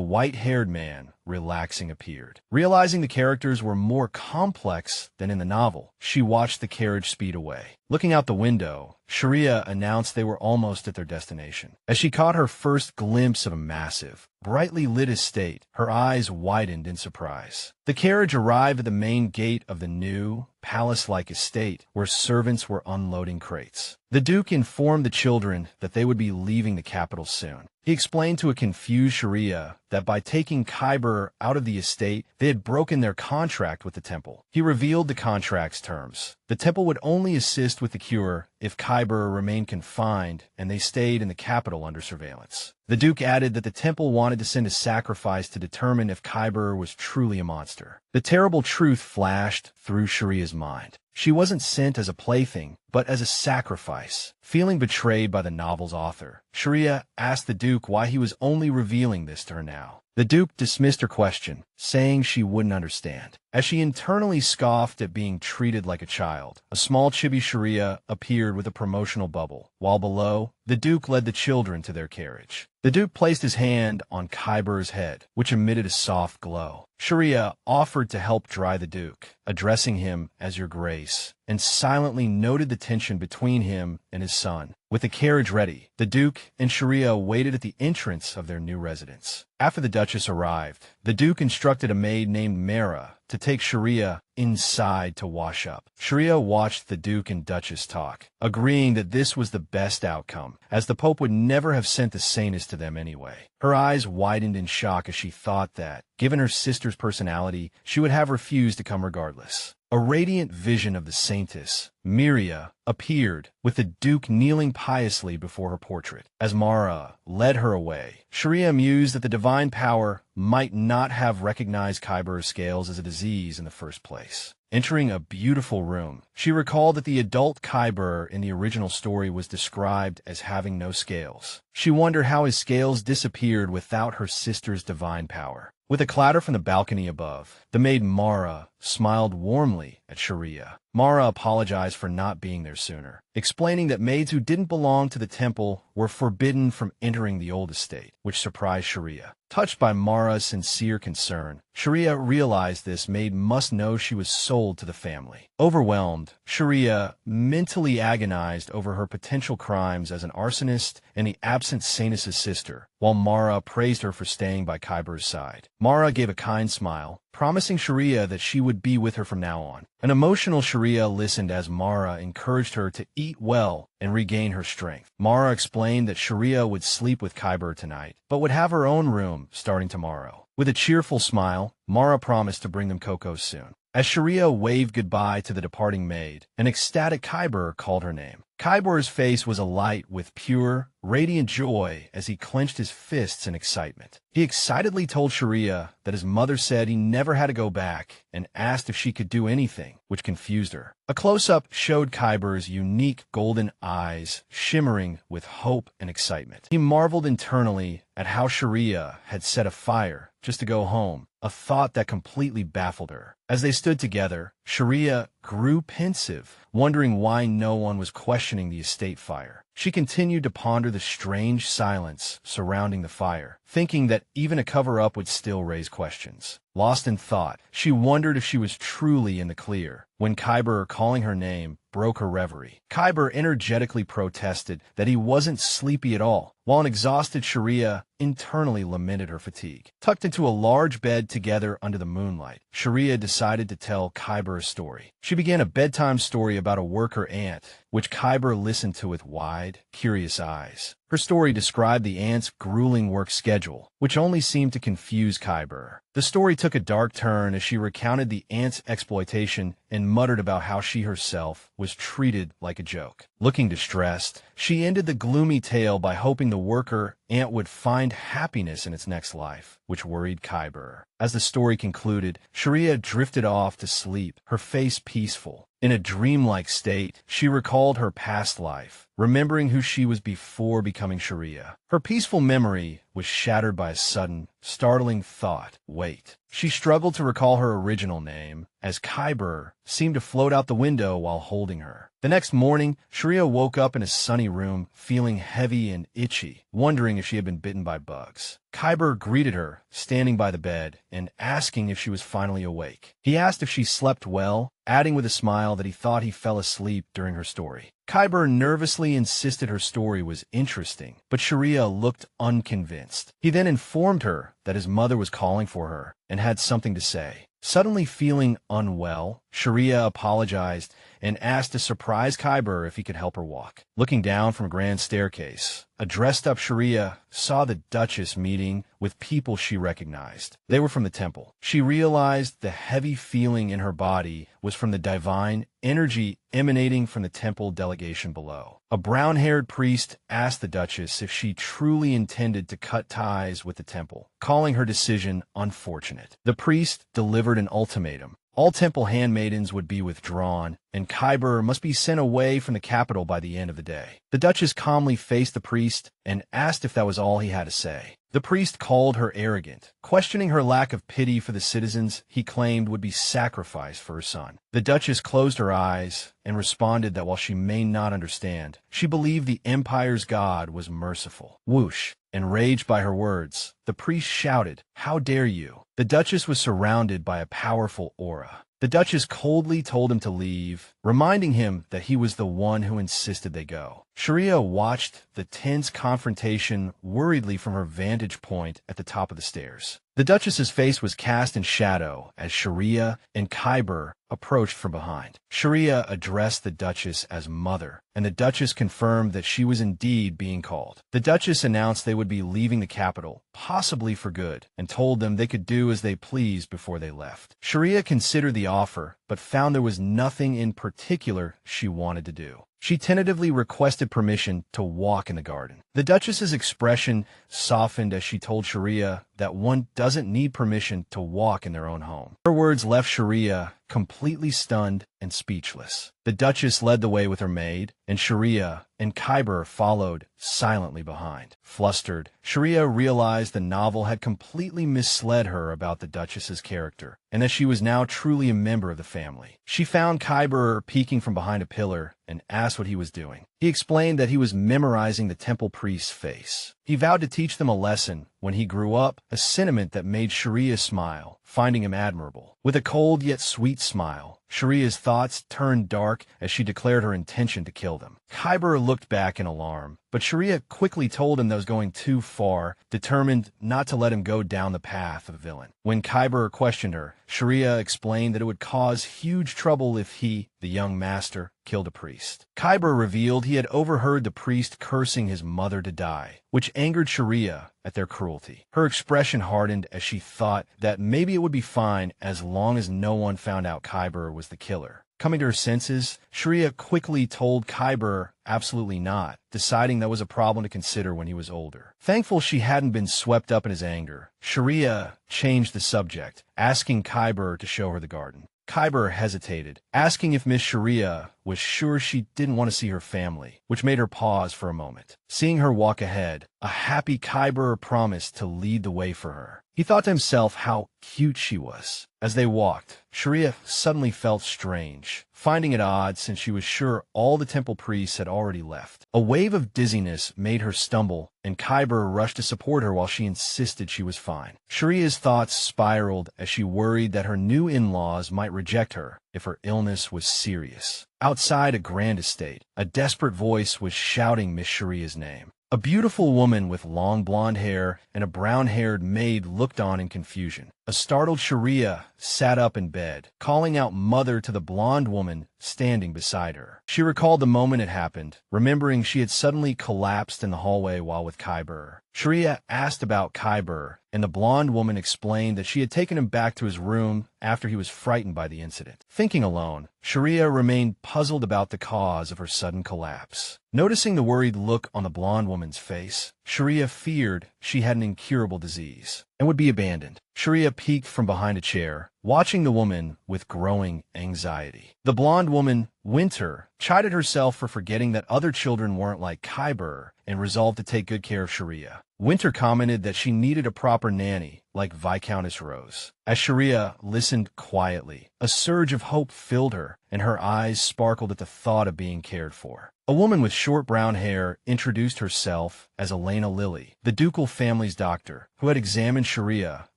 white-haired man relaxing appeared. Realizing the characters were more complex than in the novel, she watched the carriage speed away. Looking out the window, Sharia announced they were almost at their destination. As she caught her first glimpse of a massive, brightly lit estate, her eyes widened in surprise. The carriage arrived at the main gate of the new, palace-like estate, where servants were unloading crates. The Duke informed the children that they would be leaving the capital soon. He explained to a confused Sharia that by taking Khyber out of the estate, they had broken their contract with the temple. He revealed the contract's terms. The temple would only assist with the cure if Khyber remained confined and they stayed in the capital under surveillance. The Duke added that the temple wanted to send a sacrifice to determine if Khyber was truly a monster. The terrible truth flashed through Sharia's mind. She wasn't sent as a plaything, but as a sacrifice. Feeling betrayed by the novel's author, Sharia asked the Duke why he was only revealing this to her now. The Duke dismissed her question, saying she wouldn't understand. As she internally scoffed at being treated like a child, a small chibi Sharia appeared with a promotional bubble, while below, the Duke led the children to their carriage. The Duke placed his hand on Khyber's head, which emitted a soft glow. Sharia offered to help dry the Duke, addressing him as Your Grace, and silently noted the tension between him and his son. With the carriage ready, the Duke and Sharia waited at the entrance of their new residence. After the Duchess arrived, the Duke instructed a maid named Mara to take Sharia inside to wash up. Sharia watched the Duke and Duchess talk, agreeing that this was the best outcome, as the Pope would never have sent the saintess to them anyway. Her eyes widened in shock as she thought that, given her sister's personality, she would have refused to come regardless. A radiant vision of the saintess, Miria, appeared, with the Duke kneeling piously before her portrait. As Mara led her away, Sharia mused that the divine power might not have recognized Khyber's scales as a disease in the first place. Entering a beautiful room, she recalled that the adult Khyber in the original story was described as having no scales. She wondered how his scales disappeared without her sister's divine power. With a clatter from the balcony above, the maid Mara smiled warmly at Sharia. Mara apologized for not being there sooner, explaining that maids who didn't belong to the temple were forbidden from entering the old estate, which surprised Sharia. Touched by Mara's sincere concern, Sharia realized this maid must know she was sold to the family. Overwhelmed, Sharia mentally agonized over her potential crimes as an arsonist and the absent saintess's sister, while Mara praised her for staying by Khyber's side. Mara gave a kind smile, promising Sharia that she would be with her from now on. An emotional Sharia listened as Mara encouraged her to eat well and regain her strength. Mara explained that Sharia would sleep with Khyber tonight, but would have her own room starting tomorrow. With a cheerful smile, Mara promised to bring them cocoa soon. As Sharia waved goodbye to the departing maid, an ecstatic Khyber called her name. Khyber's face was alight with pure, radiant joy as he clenched his fists in excitement. He excitedly told Sharia that his mother said he never had to go back and asked if she could do anything, which confused her. A close-up showed Khyber's unique golden eyes shimmering with hope and excitement. He marveled internally at how Sharia had set a fire just to go home, a thought that completely baffled her. As they stood together, Sharia grew pensive, wondering why no one was questioning the estate fire. She continued to ponder the strange silence surrounding the fire, thinking that even a cover-up would still raise questions. Lost in thought, she wondered if she was truly in the clear, when Khyber, calling her name, broke her reverie. Khyber energetically protested that he wasn't sleepy at all, while an exhausted Sharia internally lamented her fatigue. Tucked into a large bed together under the moonlight, Sharia decided to tell Khyber a story. She began a bedtime story about a worker ant, which Khyber listened to with wide, curious eyes. Her story described the ant's grueling work schedule, which only seemed to confuse Khyber. The story took a dark turn as she recounted the ant's exploitation and muttered about how she herself was treated like a joke. Looking distressed, she ended the gloomy tale by hoping the worker ant would find happiness in its next life, which worried Khyber. As the story concluded, Sharia drifted off to sleep, her face peaceful. In a dreamlike state, she recalled her past life, remembering who she was before becoming Sharia. Her peaceful memory was shattered by a sudden, startling thought. Wait. She struggled to recall her original name, as Khyber seemed to float out the window while holding her. The next morning, Sharia woke up in a sunny room, feeling heavy and itchy, wondering if she had been bitten by bugs. Khyber greeted her, standing by the bed, and asking if she was finally awake. He asked if she slept well, adding with a smile that he thought he fell asleep during her story. Khyber nervously insisted her story was interesting, but Sharia looked unconvinced. He then informed her that his mother was calling for her and had something to say. Suddenly feeling unwell, Sharia apologized and asked to surprise Khyber if he could help her walk. Looking down from a grand staircase, a dressed-up Sharia saw the Duchess meeting with people she recognized. They were from the temple. She realized the heavy feeling in her body was from the divine energy emanating from the temple delegation below. A brown-haired priest asked the Duchess if she truly intended to cut ties with the temple, calling her decision unfortunate. The priest delivered an ultimatum. All temple handmaidens would be withdrawn, and Khyber must be sent away from the capital by the end of the day. The Duchess calmly faced the priest and asked if that was all he had to say. The priest called her arrogant, questioning her lack of pity for the citizens he claimed would be sacrificed for her son. The Duchess closed her eyes and responded that while she may not understand, she believed the empire's god was merciful. Whoosh! Enraged by her words, the priest shouted, "How dare you!" The Duchess was surrounded by a powerful aura. The Duchess coldly told him to leave, reminding him that he was the one who insisted they go. Sharia watched the tense confrontation worriedly from her vantage point at the top of the stairs. The Duchess's face was cast in shadow as Sharia and Khyber approached from behind. Sharia addressed the Duchess as mother, and the Duchess confirmed that she was indeed being called. The Duchess announced they would be leaving the capital, possibly for good, and told them they could do as they pleased before they left. Sharia considered the offer, but found there was nothing in particular she wanted to do. She tentatively requested permission to walk in the garden. The Duchess's expression softened as she told Sharia that one doesn't need permission to walk in their own home. Her words left Sharia completely stunned and speechless. The Duchess led the way with her maid, and Sharia and Khyber followed silently behind. Flustered, Sharia realized the novel had completely misled her about the Duchess's character, and that she was now truly a member of the family. She found Khyber peeking from behind a pillar and asked what he was doing. He explained that he was memorizing the temple priest's face. He vowed to teach them a lesson when he grew up, a sentiment that made Sharia smile, finding him admirable. With a cold yet sweet smile, Sharia's thoughts turned dark as she declared her intention to kill them. Khyber looked back in alarm, but Sharia quickly told him that was going too far, determined not to let him go down the path of a villain. When Khyber questioned her, Sharia explained that it would cause huge trouble if he, the young master, killed a priest. Khyber revealed he had overheard the priest cursing his mother to die, which angered Sharia at their cruelty. Her expression hardened as she thought that maybe it would be fine as long as no one found out Khyber was the killer. Coming to her senses, Sharia quickly told Khyber absolutely not, deciding that was a problem to consider when he was older. Thankful she hadn't been swept up in his anger, Sharia changed the subject, asking Khyber to show her the garden. Khyber hesitated, asking if Miss Sharia was sure she didn't want to see her family, which made her pause for a moment. Seeing her walk ahead, A happy Khyber promised to lead the way for her. He thought to himself how cute she was. As they walked, Sharia suddenly felt strange, finding it odd since she was sure all the temple priests had already left. A wave of dizziness made her stumble, and Khyber rushed to support her while she insisted she was fine. Sharia's thoughts spiraled as she worried that her new in-laws might reject her if her illness was serious. Outside a grand estate, a desperate voice was shouting Miss Sharia's name. A beautiful woman with long blonde hair and a brown-haired maid looked on in confusion. A startled Sharia sat up in bed, calling out mother to the blonde woman standing beside her. She recalled the moment it happened, remembering she had suddenly collapsed in the hallway while with Khyber. Sharia asked about Khyber, and the blonde woman explained that she had taken him back to his room after he was frightened by the incident. Thinking alone, Sharia remained puzzled about the cause of her sudden collapse. Noticing the worried look on the blonde woman's face, Sharia feared she had an incurable disease and would be abandoned. Sharia peeked from behind a chair, watching the woman with growing anxiety. The blonde woman, Winter, chided herself for forgetting that other children weren't like Khyber and resolved to take good care of Sharia. Winter commented that she needed a proper nanny, like Viscountess Rose. As Sharia listened quietly, a surge of hope filled her, and her eyes sparkled at the thought of being cared for. A woman with short brown hair introduced herself as Elena Lilly, the ducal family's doctor, who had examined Sharia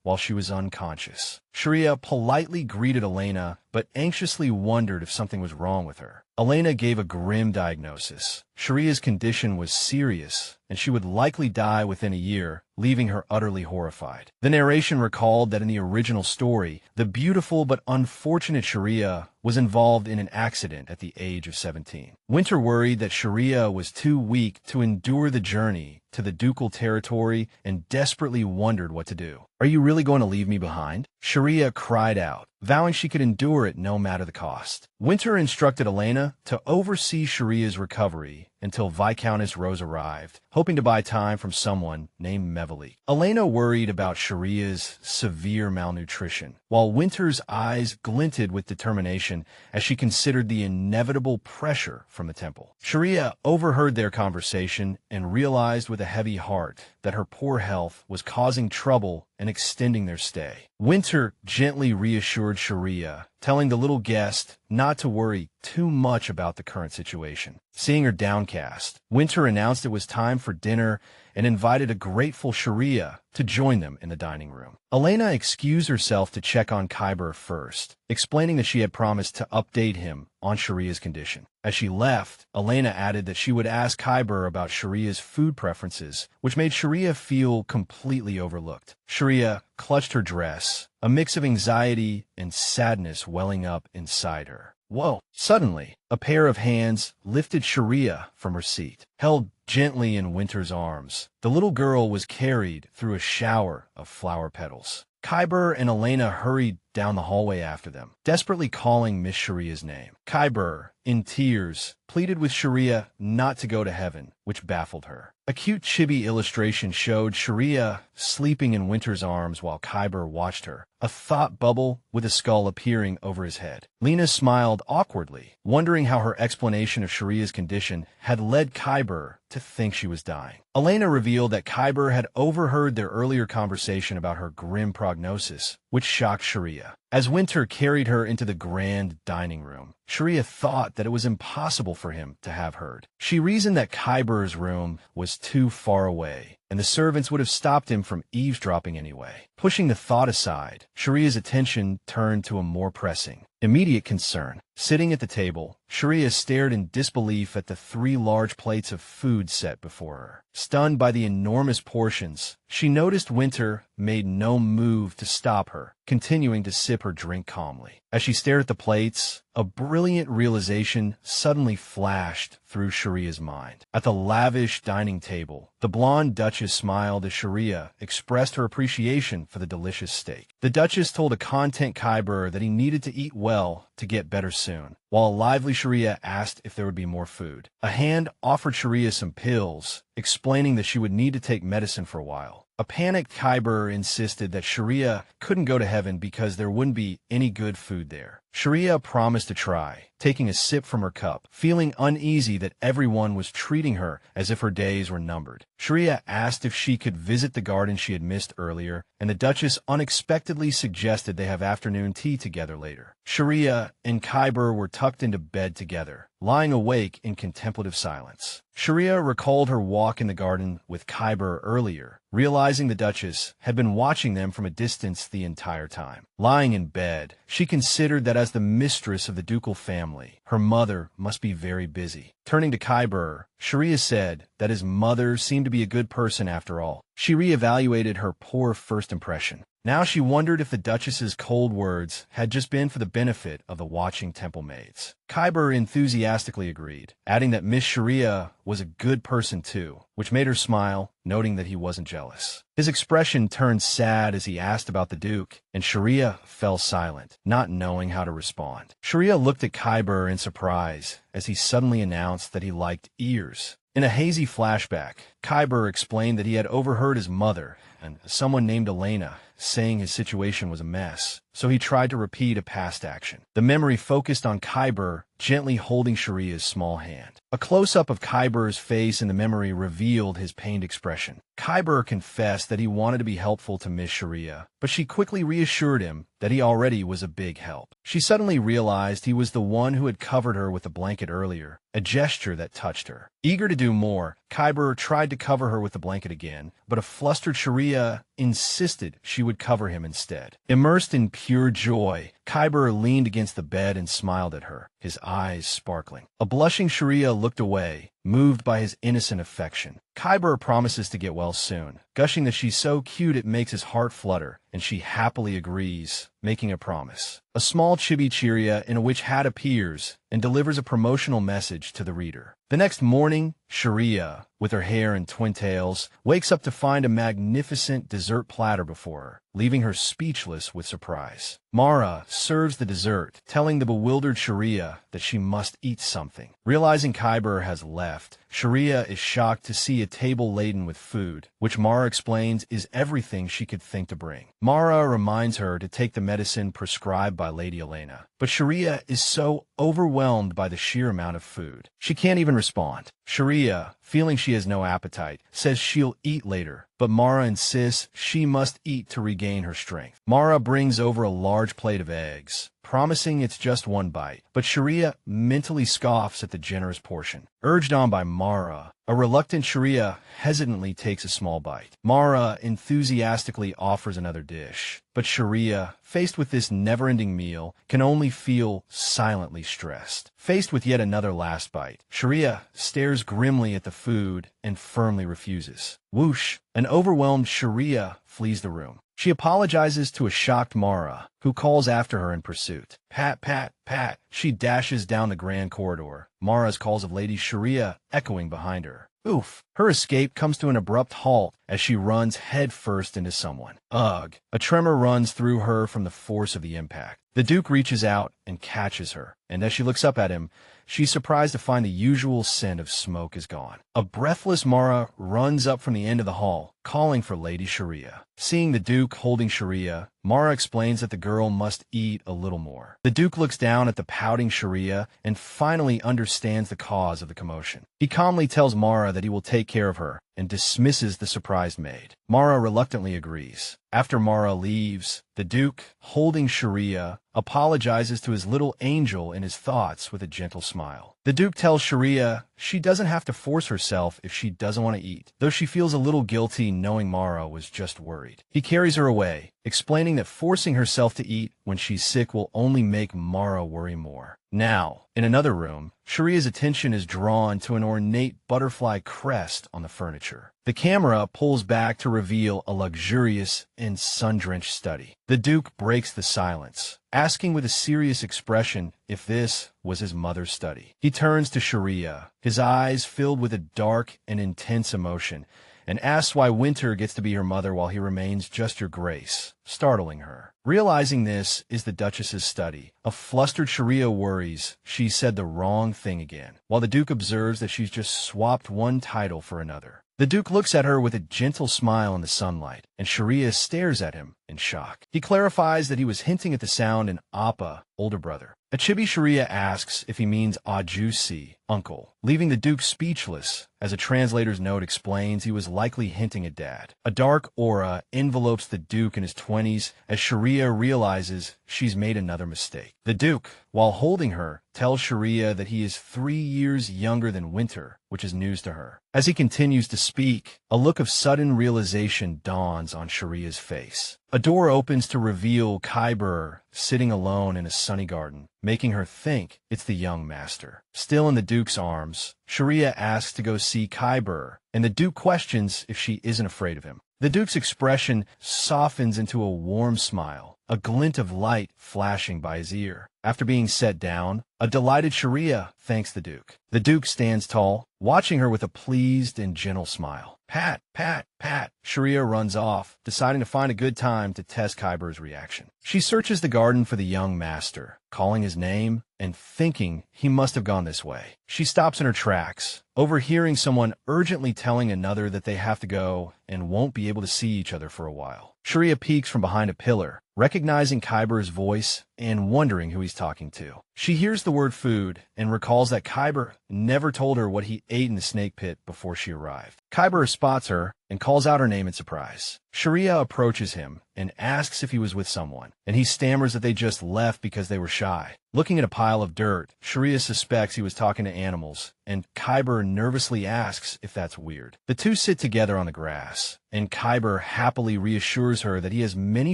while she was unconscious. Sharia politely greeted Elena, but anxiously wondered if something was wrong with her. Elena gave a grim diagnosis. Sharia's condition was serious, and she would likely die within a year, leaving her utterly horrified. The narration recalled that in the original story, the beautiful but unfortunate Sharia was involved in an accident at the age of 17. Winter worried that Sharia was too weak to endure the journey to the ducal territory and desperately wondered what to do. "Are you really going to leave me behind?" Sharia cried out, vowing she could endure it no matter the cost. Winter instructed Elena to oversee Sharia's recovery until Viscountess Rose arrived, hoping to buy time from someone named Mevelik. Elena worried about Sharia's severe malnutrition, while Winter's eyes glinted with determination as she considered the inevitable pressure from the temple. Sharia overheard their conversation and realized with a heavy heart that her poor health was causing trouble and extending their stay. Winter gently reassured Sharia, telling the little guest not to worry too much about the current situation. Seeing her downcast, Winter announced it was time for dinner and invited a grateful Sharia to join them in the dining room. Elena excused herself to check on Khyber first, explaining that she had promised to update him on Sharia's condition. As she left, Elena added that she would ask Khyber about Sharia's food preferences, which made Sharia feel completely overlooked. Sharia clutched her dress, a mix of anxiety and sadness welling up inside her. Whoa! Suddenly, a pair of hands lifted Sharia from her seat. Held gently in Winter's arms, the little girl was carried through a shower of flower petals. Khyber and Elena hurried down the hallway after them, desperately calling Miss Sharia's name. Khyber, in tears, pleaded with Sharia not to go to heaven, which baffled her. A cute chibi illustration showed Sharia sleeping in Winter's arms while Khyber watched her, a thought bubble with a skull appearing over his head. Lena smiled awkwardly, wondering how her explanation of Sharia's condition had led Khyber to think she was dying. Elena revealed that Khyber had overheard their earlier conversation about her grim prognosis, which shocked Sharia. As Winter carried her into the grand dining room, Sharia thought that it was impossible for him to have heard. She reasoned that Khyber's room was too far away, and the servants would have stopped him from eavesdropping anyway. Pushing the thought aside, Sharia's attention turned to a more pressing, immediate concern. Sitting at the table, Sharia stared in disbelief at the 3 large plates of food set before her. Stunned by the enormous portions, she noticed Winter made no move to stop her, continuing to sip her drink calmly. As she stared at the plates, a brilliant realization suddenly flashed through Sharia's mind. At the lavish dining table, the blonde Duchess smiled as Sharia expressed her appreciation for the delicious steak. The Duchess told a content Khyber that he needed to eat well to get better soon, while a lively Sharia asked if there would be more food. A hand offered Sharia some pills, explaining that she would need to take medicine for a while. A panicked Khyber insisted that Sharia couldn't go to heaven because there wouldn't be any good food there. Sharia promised to try, taking a sip from her cup, feeling uneasy that everyone was treating her as if her days were numbered. Sharia asked if she could visit the garden she had missed earlier, and the Duchess unexpectedly suggested they have afternoon tea together later. Sharia and Khyber were tucked into bed together, lying awake in contemplative silence. Sharia recalled her walk in the garden with Khyber earlier, realizing the Duchess had been watching them from a distance the entire time. Lying in bed, she considered that as the mistress of the ducal family, her mother must be very busy. Turning to Khyber, Sharia said that his mother seemed to be a good person after all. She reevaluated her poor first impression. Now she wondered if the Duchess's cold words had just been for the benefit of the watching temple maids. Khyber enthusiastically agreed, adding that Miss Sharia was a good person too, which made her smile, noting that he wasn't jealous. His expression turned sad as he asked about the Duke, and Sharia fell silent, not knowing how to respond. Sharia looked at Khyber in surprise as he suddenly announced that he liked ears. In a hazy flashback, Khyber explained that he had overheard his mother and someone named Elena saying his situation was a mess, so he tried to repeat a past action. The memory focused on Khyber gently holding Sharia's small hand. A close-up of Khyber's face in the memory revealed his pained expression. Khyber confessed that he wanted to be helpful to Miss Sharia, but she quickly reassured him that he already was a big help. She suddenly realized he was the one who had covered her with a blanket earlier, a gesture that touched her. Eager to do more, Khyber tried to cover her with the blanket again, but a flustered Sharia insisted she would cover him instead. Immersed in pure joy, Khyber leaned against the bed and smiled at her, his eyes sparkling. A blushing Sharia looked away, moved by his innocent affection. Khyber promises to get well soon, gushing that she's so cute it makes his heart flutter, and she happily agrees, making a promise. A small chibi-chiria in a witch hat appears and delivers a promotional message to the reader. The next morning, Sharia, with her hair in twin tails, wakes up to find a magnificent dessert platter before her, leaving her speechless with surprise. Mara serves the dessert, telling the bewildered Sharia that she must eat something. Realizing Khyber has left, Sharia is shocked to see a table laden with food, which Mara explains is everything she could think to bring. Mara reminds her to take the medicine prescribed by Lady Elena, but Sharia is so overwhelmed by the sheer amount of food. She can't even respond. Sharia, feeling she has no appetite, says she'll eat later, but Mara insists she must eat to regain her strength. Mara brings over a large plate of eggs, promising it's just one bite, but Sharia mentally scoffs at the generous portion. Urged on by Mara, a reluctant Sharia hesitantly takes a small bite. Mara enthusiastically offers another dish, but Sharia, faced with this never-ending meal, can only feel silently stressed. Faced with yet another last bite, Sharia stares grimly at the food and firmly refuses. Whoosh! An overwhelmed Sharia flees the room. She apologizes to a shocked Mara, who calls after her in pursuit. Pat, pat, pat. She dashes down the grand corridor, Mara's calls of Lady Sharia echoing behind her. Oof! Her escape comes to an abrupt halt as she runs headfirst into someone. Ugh! A tremor runs through her from the force of the impact. The Duke reaches out and catches her, and as she looks up at him, she's surprised to find the usual scent of smoke is gone. A breathless Mara runs up from the end of the hall, calling for Lady Sharia. Seeing the Duke holding Sharia, Mara explains that the girl must eat a little more. The Duke looks down at the pouting Sharia and finally understands the cause of the commotion. He calmly tells Mara that he will take care of her and dismisses the surprised maid. Mara reluctantly agrees. After Mara leaves, the Duke, holding Sharia, apologizes to his little angel in his thoughts with a gentle smile. The Duke tells Sharia she doesn't have to force herself if she doesn't want to eat, though she feels a little guilty knowing Mara was just worried. He carries her away, explaining that forcing herself to eat when she's sick will only make Mara worry more. Now, in another room, Sharia's attention is drawn to an ornate butterfly crest on the furniture. The camera pulls back to reveal a luxurious and sun-drenched study. The Duke breaks the silence, asking with a serious expression if this was his mother's study. He turns to Sharia, his eyes filled with a dark and intense emotion, and asks why Winter gets to be her mother while he remains just your grace, startling her. Realizing this is the Duchess's study, a flustered Sharia worries she said the wrong thing again, while the Duke observes that she's just swapped one title for another. The Duke looks at her with a gentle smile in the sunlight, and Sharia stares at him in shock. He clarifies that he was hinting at the sound in Appa, older brother. Achibi Sharia asks if he means Ajusi, uncle, leaving the Duke speechless. As a translator's note explains, he was likely hinting at dad. A dark aura envelopes the Duke in his 20s as Sharia realizes she's made another mistake. The Duke, while holding her, tells Sharia that he is 3 years younger than Winter, which is news to her. As he continues to speak, a look of sudden realization dawns on Sharia's face. A door opens to reveal Khyber sitting alone in a sunny garden, making her think it's the young master. Still in the Duke's arms, Sharia asks to go see Khyber, and the Duke questions if she isn't afraid of him. The Duke's expression softens into a warm smile, a glint of light flashing by his ear. After being set down, a delighted Sharia thanks the Duke. The Duke stands tall, watching her with a pleased and gentle smile. Pat, pat, pat. Sharia runs off, deciding to find a good time to test Khyber's reaction. She searches the garden for the young master, calling his name and thinking he must have gone this way. She stops in her tracks, overhearing someone urgently telling another that they have to go and won't be able to see each other for a while. Sharia peeks from behind a pillar, recognizing Khyber's voice and wondering who he's talking to. She hears the word food and recalls that Khyber never told her what he ate in the snake pit before she arrived. Khyber spots her and calls out her name in surprise. Sharia approaches him and asks if he was with someone, and he stammers that they just left because they were shy. Looking at a pile of dirt, Sharia suspects he was talking to animals, and Khyber nervously asks if that's weird. The two sit together on the grass, and Khyber happily reassures her that he has many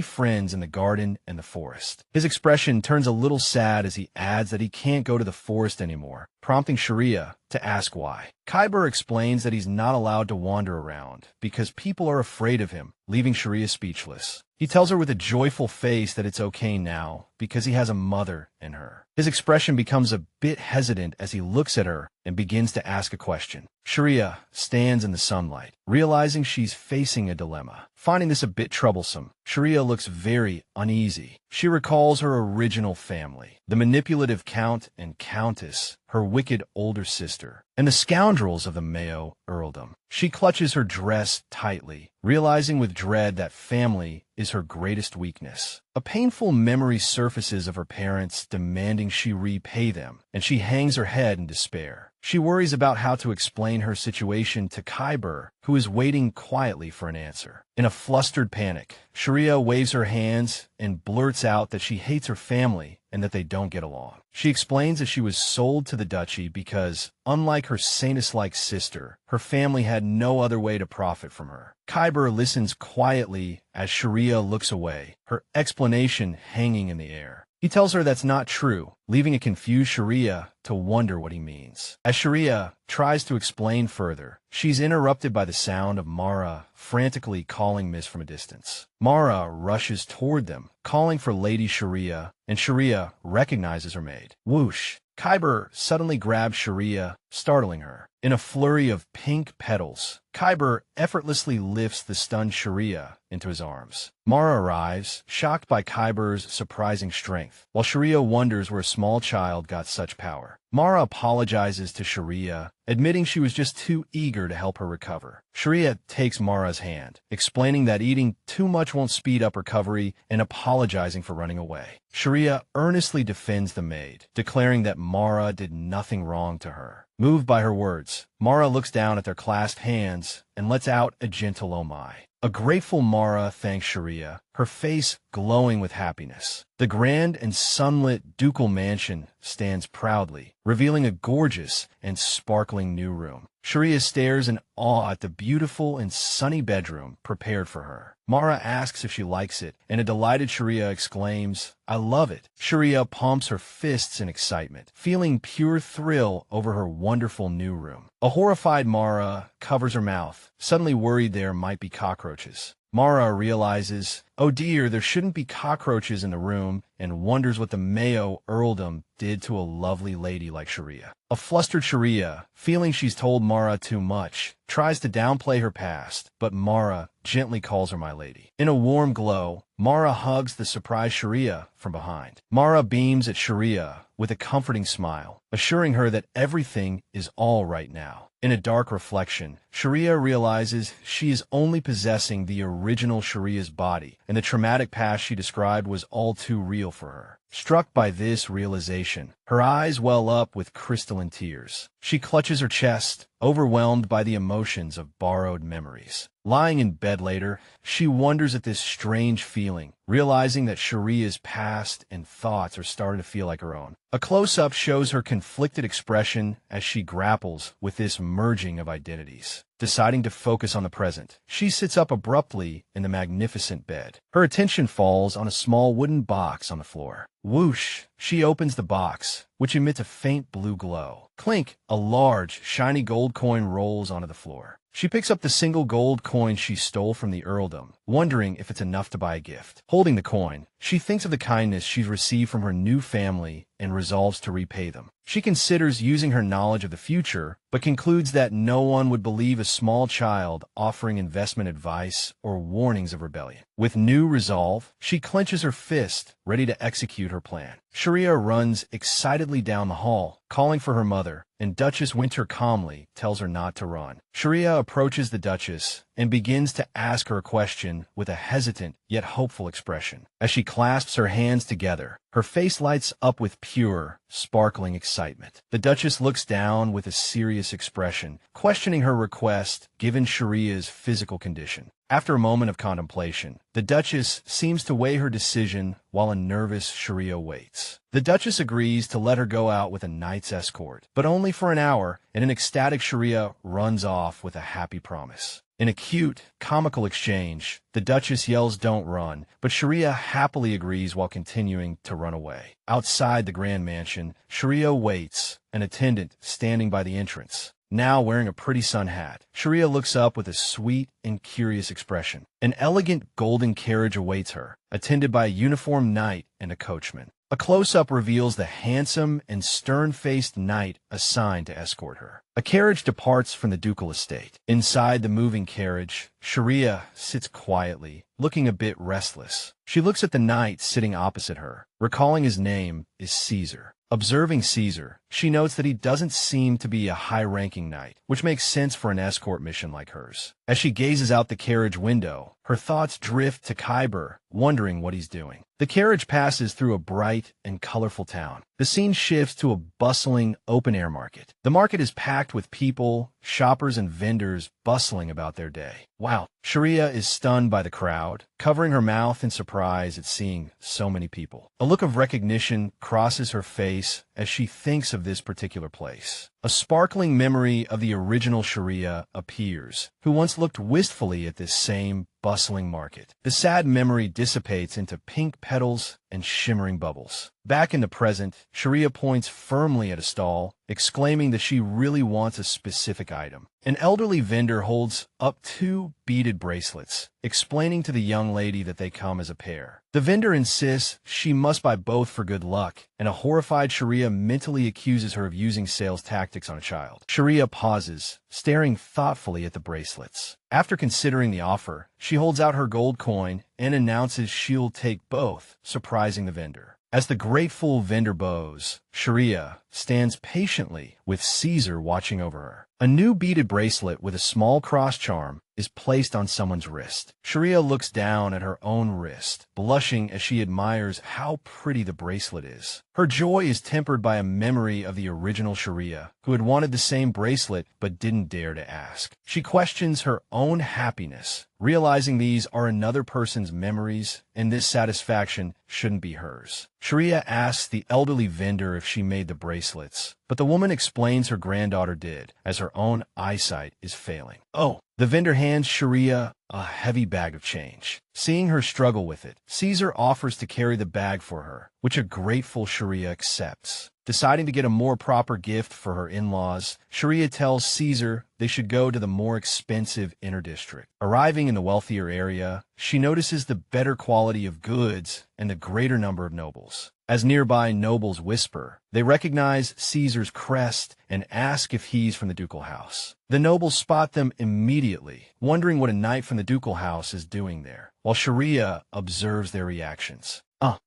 friends in the garden and the forest. His expression turns a little sad as he adds that he can't go to the forest anymore, prompting Sharia to ask why. Khyber explains that he's not allowed to wander around because people are afraid of him, leaving Sharia speechless. He tells her with a joyful face that it's okay now because he has a mother in her. His expression becomes a bit hesitant as he looks at her and begins to ask a question. Sharia stands in the sunlight, realizing she's facing a dilemma. Finding this a bit troublesome, Sharia looks very uneasy. She recalls her original family, the manipulative count and countess, her wicked older sister, and the scoundrels of the Mayo earldom. She clutches her dress tightly, realizing with dread that family is her greatest weakness. A painful memory surfaces of her parents demanding she repay them, and she hangs her head in despair. She worries about how to explain her situation to Khyber, who is waiting quietly for an answer. In a flustered panic, Sharia waves her hands and blurts out that she hates her family and that they don't get along. She explains that she was sold to the duchy because, unlike her Saintus-like sister, her family had no other way to profit from her. Khyber listens quietly as Sharia looks away, her explanation hanging in the air. He tells her that's not true, leaving a confused Sharia to wonder what he means. As Sharia tries to explain further, she's interrupted by the sound of Mara frantically calling Miss from a distance. Mara rushes toward them, calling for Lady Sharia, and Sharia recognizes her maid. Whoosh! Khyber suddenly grabs Sharia, startling her. In a flurry of pink petals, Khyber effortlessly lifts the stunned Sharia into his arms. Mara arrives, shocked by Khyber's surprising strength, while Sharia wonders where a small child got such power. Mara apologizes to Sharia, admitting she was just too eager to help her recover. Sharia takes Mara's hand, explaining that eating too much won't speed up recovery and apologizing for running away. Sharia earnestly defends the maid, declaring that Mara did nothing wrong to her. Moved by her words, Mara looks down at their clasped hands and lets out a gentle oh my. A grateful Mara thanks Sharia, her face glowing with happiness. The grand and sunlit ducal mansion stands proudly, revealing a gorgeous and sparkling new room. Sharia stares in awe at the beautiful and sunny bedroom prepared for her. Mara asks if she likes it, and a delighted Sharia exclaims, "I love it." Sharia pumps her fists in excitement, feeling pure thrill over her wonderful new room. A horrified Mara covers her mouth, suddenly worried there might be cockroaches. Mara realizes oh dear, there shouldn't be cockroaches in the room, and wonders what the Mayo earldom did to a lovely lady like Sharia. A flustered Sharia, feeling she's told Mara too much, tries to downplay her past, but Mara gently calls her my lady. In a warm glow, Mara hugs the surprised Sharia from behind. Mara beams at Sharia with a comforting smile, assuring her that everything is all right now. In a dark reflection, Sharia realizes she is only possessing the original Sharia's body, and the traumatic past she described was all too real for her. Struck by this realization, her eyes well up with crystalline tears. She clutches her chest, overwhelmed by the emotions of borrowed memories. Lying in bed later, she wonders at this strange feeling, realizing that Sharia's past and thoughts are starting to feel like her own. A close-up shows her conflicted expression as she grapples with this merging of identities. Deciding to focus on the present, she sits up abruptly in the magnificent bed. Her attention falls on a small wooden box on the floor. Whoosh! She opens the box, which emits a faint blue glow. Clink! A large, shiny gold coin rolls onto the floor. She picks up the single gold coin she stole from the earldom, wondering if it's enough to buy a gift. Holding the coin, she thinks of the kindness she's received from her new family and resolves to repay them. She considers using her knowledge of the future, but concludes that no one would believe a small child offering investment advice or warnings of rebellion. With new resolve, she clenches her fist, ready to execute her plan. Sharia runs excitedly down the hall, calling for her mother, and Duchess Winter calmly tells her not to run. Sharia approaches the Duchess and begins to ask her a question with a hesitant yet hopeful expression. As she clasps her hands together, her face lights up with pure, sparkling excitement. The Duchess looks down with a serious expression, questioning her request given Sharia's physical condition. After a moment of contemplation, the Duchess seems to weigh her decision while a nervous Sharia waits. The Duchess agrees to let her go out with a knight's escort, but only for an hour, and an ecstatic Sharia runs off with a happy promise. In a cute, comical exchange, the Duchess yells "Don't run," but Sharia happily agrees while continuing to run away. Outside the grand mansion, Sharia waits, an attendant standing by the entrance. Now wearing a pretty sun hat, Sharia looks up with a sweet and curious expression. An elegant golden carriage awaits her, attended by a uniformed knight and a coachman. A close-up reveals the handsome and stern-faced knight assigned to escort her. A carriage departs from the ducal estate. Inside the moving carriage, Sharia sits quietly, looking a bit restless. She looks at the knight sitting opposite her. Recalling his name is Caesar. Observing Caesar, she notes that he doesn't seem to be a high-ranking knight, which makes sense for an escort mission like hers. As she gazes out the carriage window, her thoughts drift to Khyber, wondering what he's doing. The carriage passes through a bright and colorful town. The scene shifts to a bustling, open-air market. The market is packed with people, shoppers, and vendors bustling about their day. Wow! Sharia is stunned by the crowd, covering her mouth in surprise at seeing so many people. A look of recognition crosses her face as she thinks of this particular place. A sparkling memory of the original Sharia appears, who once looked wistfully at this same bustling market. The sad memory dissipates into pink petals and shimmering bubbles. Back in the present, Sharia points firmly at a stall, exclaiming that she really wants a specific item. An elderly vendor holds up 2 beaded bracelets, explaining to the young lady that they come as a pair. The vendor insists she must buy both for good luck, and a horrified Sharia mentally accuses her of using sales tactics on a child. Sharia pauses, staring thoughtfully at the bracelets. After considering the offer, she holds out her gold coin and announces she'll take both, surprising the vendor. As the grateful vendor bows, Sharia stands patiently with Caesar watching over her. A new beaded bracelet with a small cross charm is placed on someone's wrist. Sharia looks down at her own wrist, blushing as she admires how pretty the bracelet is. Her joy is tempered by a memory of the original Sharia, who had wanted the same bracelet but didn't dare to ask. She questions her own happiness, realizing these are another person's memories and this satisfaction shouldn't be hers. Sharia asks the elderly vendor if she made the bracelets, but the woman explains her granddaughter did, as her own eyesight is failing. Oh! The vendor hands Sharia a heavy bag of change. Seeing her struggle with it, Caesar offers to carry the bag for her, which a grateful Sharia accepts. Deciding to get a more proper gift for her in-laws, Sharia tells Caesar they should go to the more expensive inner district. Arriving in the wealthier area, she notices the better quality of goods and the greater number of nobles. As nearby nobles whisper, they recognize Caesar's crest and ask if he's from the ducal house. The nobles spot them immediately, wondering what a knight from the ducal house is doing there, while Sharia observes their reactions.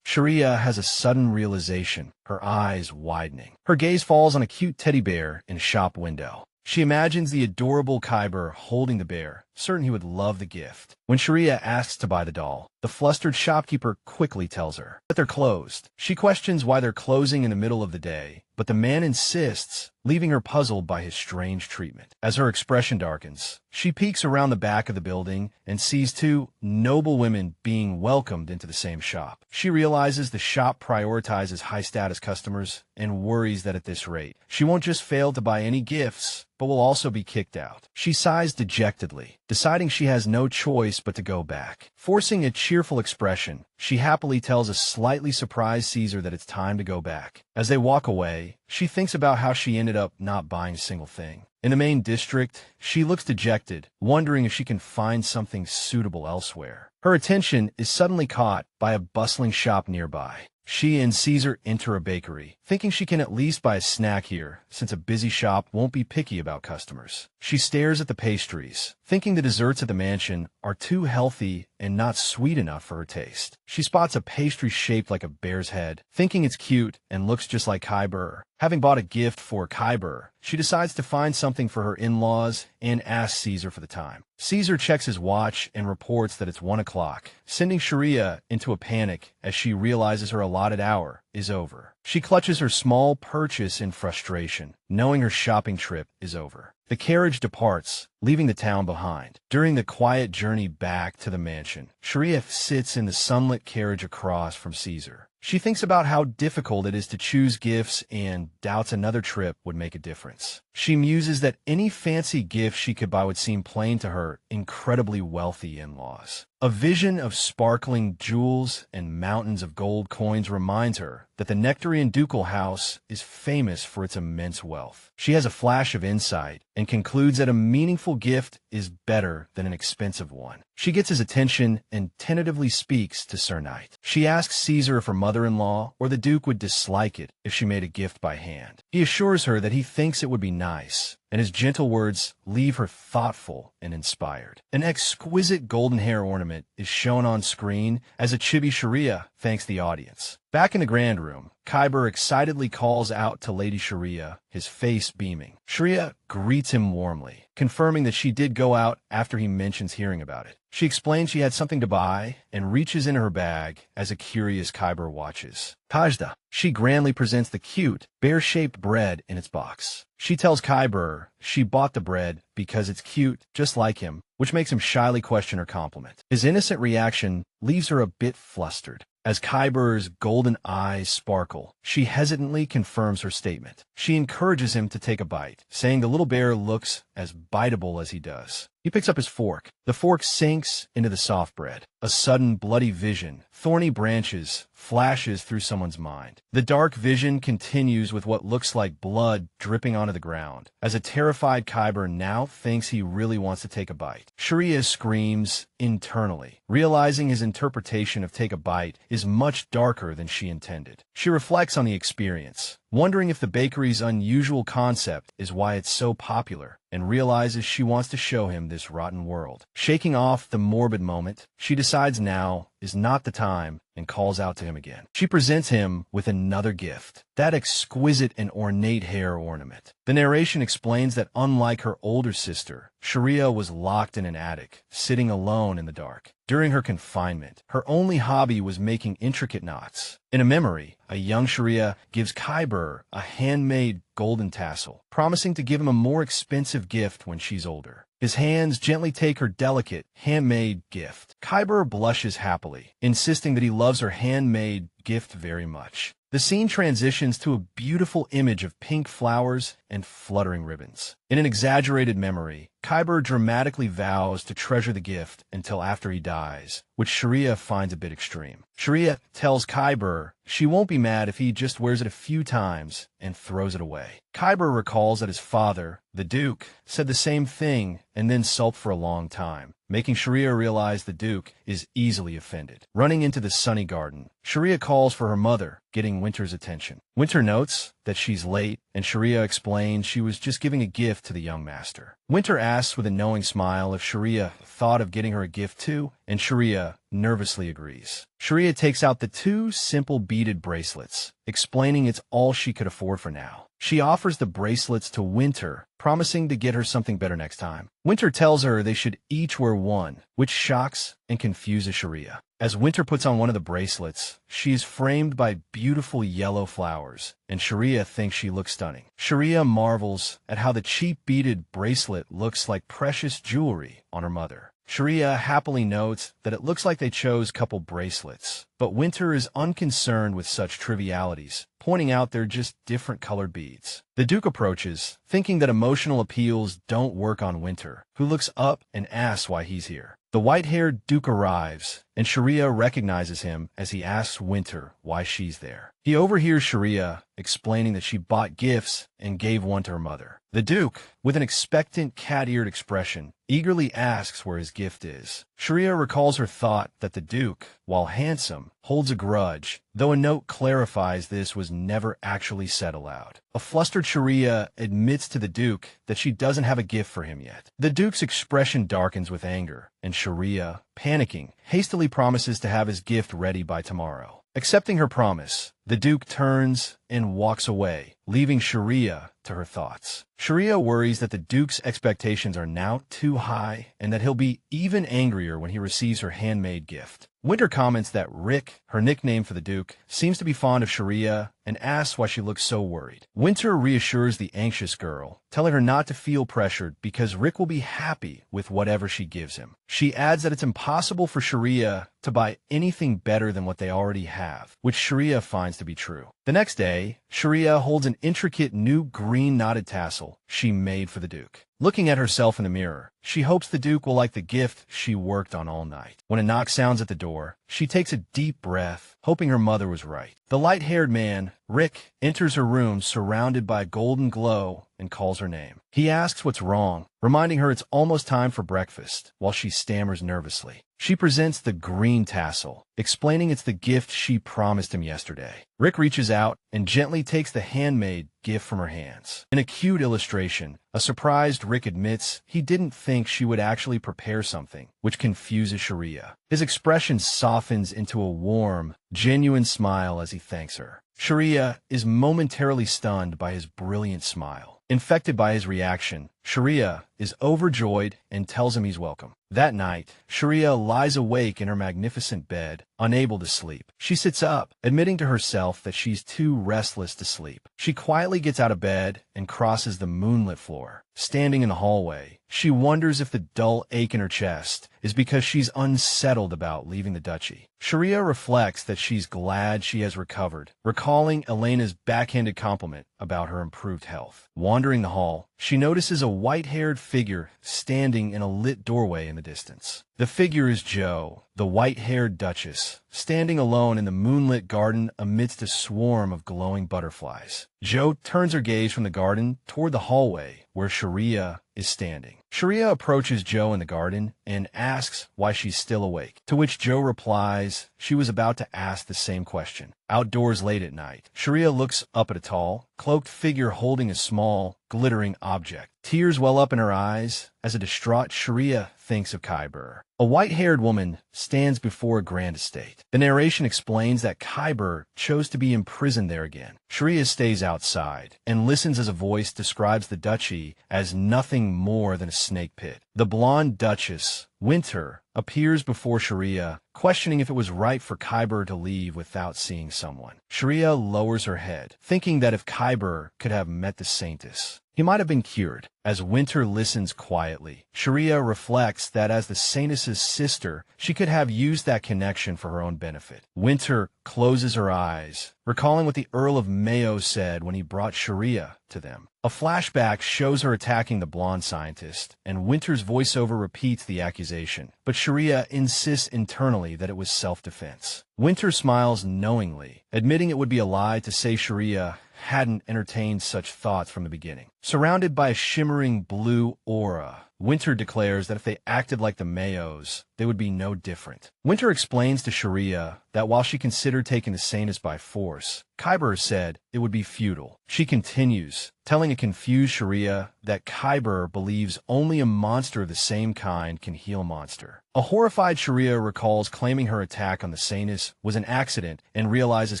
Sharia has a sudden realization, her eyes widening. Her gaze falls on a cute teddy bear in a shop window. She imagines the adorable Khyber holding the bear, certain he would love the gift. When Sharia asks to buy the doll, the flustered shopkeeper quickly tells her that they're closed. She questions why they're closing in the middle of the day, but the man insists, leaving her puzzled by his strange treatment. As her expression darkens, she peeks around the back of the building and sees two noble women being welcomed into the same shop. She realizes the shop prioritizes high-status customers and worries that at this rate, she won't just fail to buy any gifts, but will also be kicked out. She sighs dejectedly, deciding she has no choice but to go back. Forcing a cheerful expression, she happily tells a slightly surprised Caesar that it's time to go back. As they walk away, she thinks about how she ended up not buying a single thing. In the main district, she looks dejected, wondering if she can find something suitable elsewhere. Her attention is suddenly caught by a bustling shop nearby. She and Caesar enter a bakery, thinking she can at least buy a snack here, since a busy shop won't be picky about customers. She stares at the pastries, thinking the desserts at the mansion are too healthy and not sweet enough for her taste. She spots a pastry shaped like a bear's head, thinking it's cute and looks just like Khyber. Having bought a gift for Khyber, she decides to find something for her in-laws and asks Caesar for the time. Caesar checks his watch and reports that it's 1 o'clock, sending Sharia into a panic as she realizes her allotted hour is over. She clutches her small purchase in frustration, knowing her shopping trip is over. The carriage departs, leaving the town behind. During the quiet journey back to the mansion, Sharia sits in the sunlit carriage across from Caesar. She thinks about how difficult it is to choose gifts and doubts another trip would make a difference. She muses that any fancy gift she could buy would seem plain to her incredibly wealthy in-laws. A vision of sparkling jewels and mountains of gold coins reminds her that the Nectarian ducal house is famous for its immense wealth. She has a flash of insight and concludes that a meaningful gift is better than an expensive one. She gets his attention and tentatively speaks to Sir Knight. She asks Caesar if her mother-in-law or the Duke would dislike it if she made a gift by hand. He assures her that he thinks it would be nice, and his gentle words leave her thoughtful and inspired. An exquisite golden hair ornament is shown on screen as a chibi Sharia thanks the audience. Back in the grand room, Khyber excitedly calls out to Lady Sharia, his face beaming. Sharia greets him warmly, confirming that she did go out after he mentions hearing about it. She explains she had something to buy and reaches in her bag as a curious Khyber watches. Tajda. She grandly presents the cute, bear-shaped bread in its box. She tells Khyber she bought the bread because it's cute, just like him, which makes him shyly question her compliment. His innocent reaction leaves her a bit flustered. As Khyber's golden eyes sparkle, she hesitantly confirms her statement. She encourages him to take a bite, saying the little bear looks as biteable as he does. He picks up his fork. The fork sinks into the soft bread. A sudden bloody vision, thorny branches, flashes through someone's mind. The dark vision continues with what looks like blood dripping onto the ground, as a terrified Khyber now thinks he really wants to take a bite. Sharia screams internally, realizing his interpretation of take a bite is much darker than she intended. She reflects on the experience, wondering if the bakery's unusual concept is why it's so popular, and realizes she wants to show him this rotten world. Shaking off the morbid moment, she decides now is not the time and calls out to him again. She presents him with another gift, that exquisite and ornate hair ornament. The narration explains that unlike her older sister, Sharia was locked in an attic, sitting alone in the dark. During her confinement, her only hobby was making intricate knots. In a memory, a young Sharia gives Khyber a handmade golden tassel, promising to give him a more expensive gift when she's older. His hands gently take her delicate, handmade gift. Khyber blushes happily, insisting that he loves her handmade gift very much. The scene transitions to a beautiful image of pink flowers and fluttering ribbons. In an exaggerated memory, Khyber dramatically vows to treasure the gift until after he dies, which Sharia finds a bit extreme. Sharia tells Khyber she won't be mad if he just wears it a few times and throws it away. Khyber recalls that his father, the Duke, said the same thing and then sulked for a long time, making Sharia realize the Duke is easily offended. Running into the sunny garden, Sharia calls for her mother, getting Winter's attention. Winter notes that she's late, and Sharia explains she was just giving a gift to the young master. Winter asks with a knowing smile if Sharia thought of getting her a gift too, and Sharia nervously agrees. Sharia takes out the two simple beaded bracelets, explaining it's all she could afford for now. She offers the bracelets to Winter, promising to get her something better next time. Winter tells her they should each wear one, which shocks and confuses Sharia. As Winter puts on one of the bracelets, she is framed by beautiful yellow flowers, and Sharia thinks she looks stunning. Sharia marvels at how the cheap beaded bracelet looks like precious jewelry on her mother. Sharia happily notes that it looks like they chose couple bracelets, but Winter is unconcerned with such trivialities, pointing out they're just different colored beads. The Duke approaches, thinking that emotional appeals don't work on Winter, who looks up and asks why he's here. The white-haired Duke arrives, and Sharia recognizes him as he asks Winter why she's there. He overhears Sharia explaining that she bought gifts and gave one to her mother. The Duke, with an expectant cat-eared expression, eagerly asks where his gift is. Sharia recalls her thought that the Duke, while handsome, holds a grudge, though a note clarifies this was never actually said aloud. A flustered Sharia admits to the Duke that she doesn't have a gift for him yet. The Duke's expression darkens with anger, and Sharia, panicking, hastily promises to have his gift ready by tomorrow. Accepting her promise, the Duke turns and walks away, leaving Sharia to her thoughts. Sharia worries that the Duke's expectations are now too high and that he'll be even angrier when he receives her handmade gift. Winter comments that Rick, her nickname for the Duke, seems to be fond of Sharia and asks why she looks so worried. Winter reassures the anxious girl, telling her not to feel pressured because Rick will be happy with whatever she gives him. She adds that it's impossible for Sharia to buy anything better than what they already have, which Sharia finds to be true. The next day, Sharia holds an intricate new green knotted tassel she made for the Duke. Looking at herself in the mirror, she hopes the Duke will like the gift she worked on all night. When a knock sounds at the door, she takes a deep breath, hoping her mother was right. The light-haired man, Rick, enters her room surrounded by a golden glow and calls her name. He asks what's wrong, reminding her it's almost time for breakfast, while she stammers nervously. She presents the green tassel, explaining it's the gift she promised him yesterday. Rick reaches out and gently takes the handmade gift from her hands. In a cute illustration, a surprised Rick admits he didn't think she would actually prepare something, which confuses Sharia. His expression softens into a warm, genuine smile as he thanks her. Sharia is momentarily stunned by his brilliant smile. Infected by his reaction, Sharia is overjoyed and tells him he's welcome. That night, Sharia lies awake in her magnificent bed, unable to sleep. She sits up, admitting to herself that she's too restless to sleep. She quietly gets out of bed and crosses the moonlit floor. Standing in the hallway, she wonders if the dull ache in her chest is because she's unsettled about leaving the duchy. Sharia reflects that she's glad she has recovered, recalling Elena's backhanded compliment about her improved health. Wandering the hall, she notices a white-haired figure standing in a lit doorway in the distance. The figure is Jo, the white-haired Duchess, standing alone in the moonlit garden amidst a swarm of glowing butterflies. Jo turns her gaze from the garden toward the hallway where Sharia is standing. Sharia approaches Jo in the garden and asks why she's still awake, to which Jo replies she was about to ask the same question. Outdoors late at night, Sharia looks up at a tall, cloaked figure holding a small, glittering object. Tears well up in her eyes as a distraught Sharia thinks of Khyber. A white-haired woman stands before a grand estate. The narration explains that Khyber chose to be imprisoned there again. Sharia stays outside and listens as a voice describes the duchy as nothing more than a snake pit. The blonde Duchess, Winter, appears before Sharia, questioning if it was right for Khyber to leave without seeing someone. Sharia lowers her head, thinking that if Khyber could have met the saintess, he might have been cured. As Winter listens quietly, Sharia reflects that as the Saintess's sister, she could have used that connection for her own benefit. Winter closes her eyes, recalling what the Earl of Mayo said when he brought Sharia to them. A flashback shows her attacking the blonde scientist, and Winter's voiceover repeats the accusation, but Sharia insists internally that it was self-defense. Winter smiles knowingly, admitting it would be a lie to say Sharia hadn't entertained such thoughts from the beginning. Surrounded by a shimmering blue aura, Winter declares that if they acted like the Mayos, they would be no different. Winter explains to Sharia that while she considered taking the Saintess by force, Kyber said it would be futile. She continues, telling a confused Sharia that Kyber believes only a monster of the same kind can heal a monster. A horrified Sharia recalls claiming her attack on the Saintess was an accident and realizes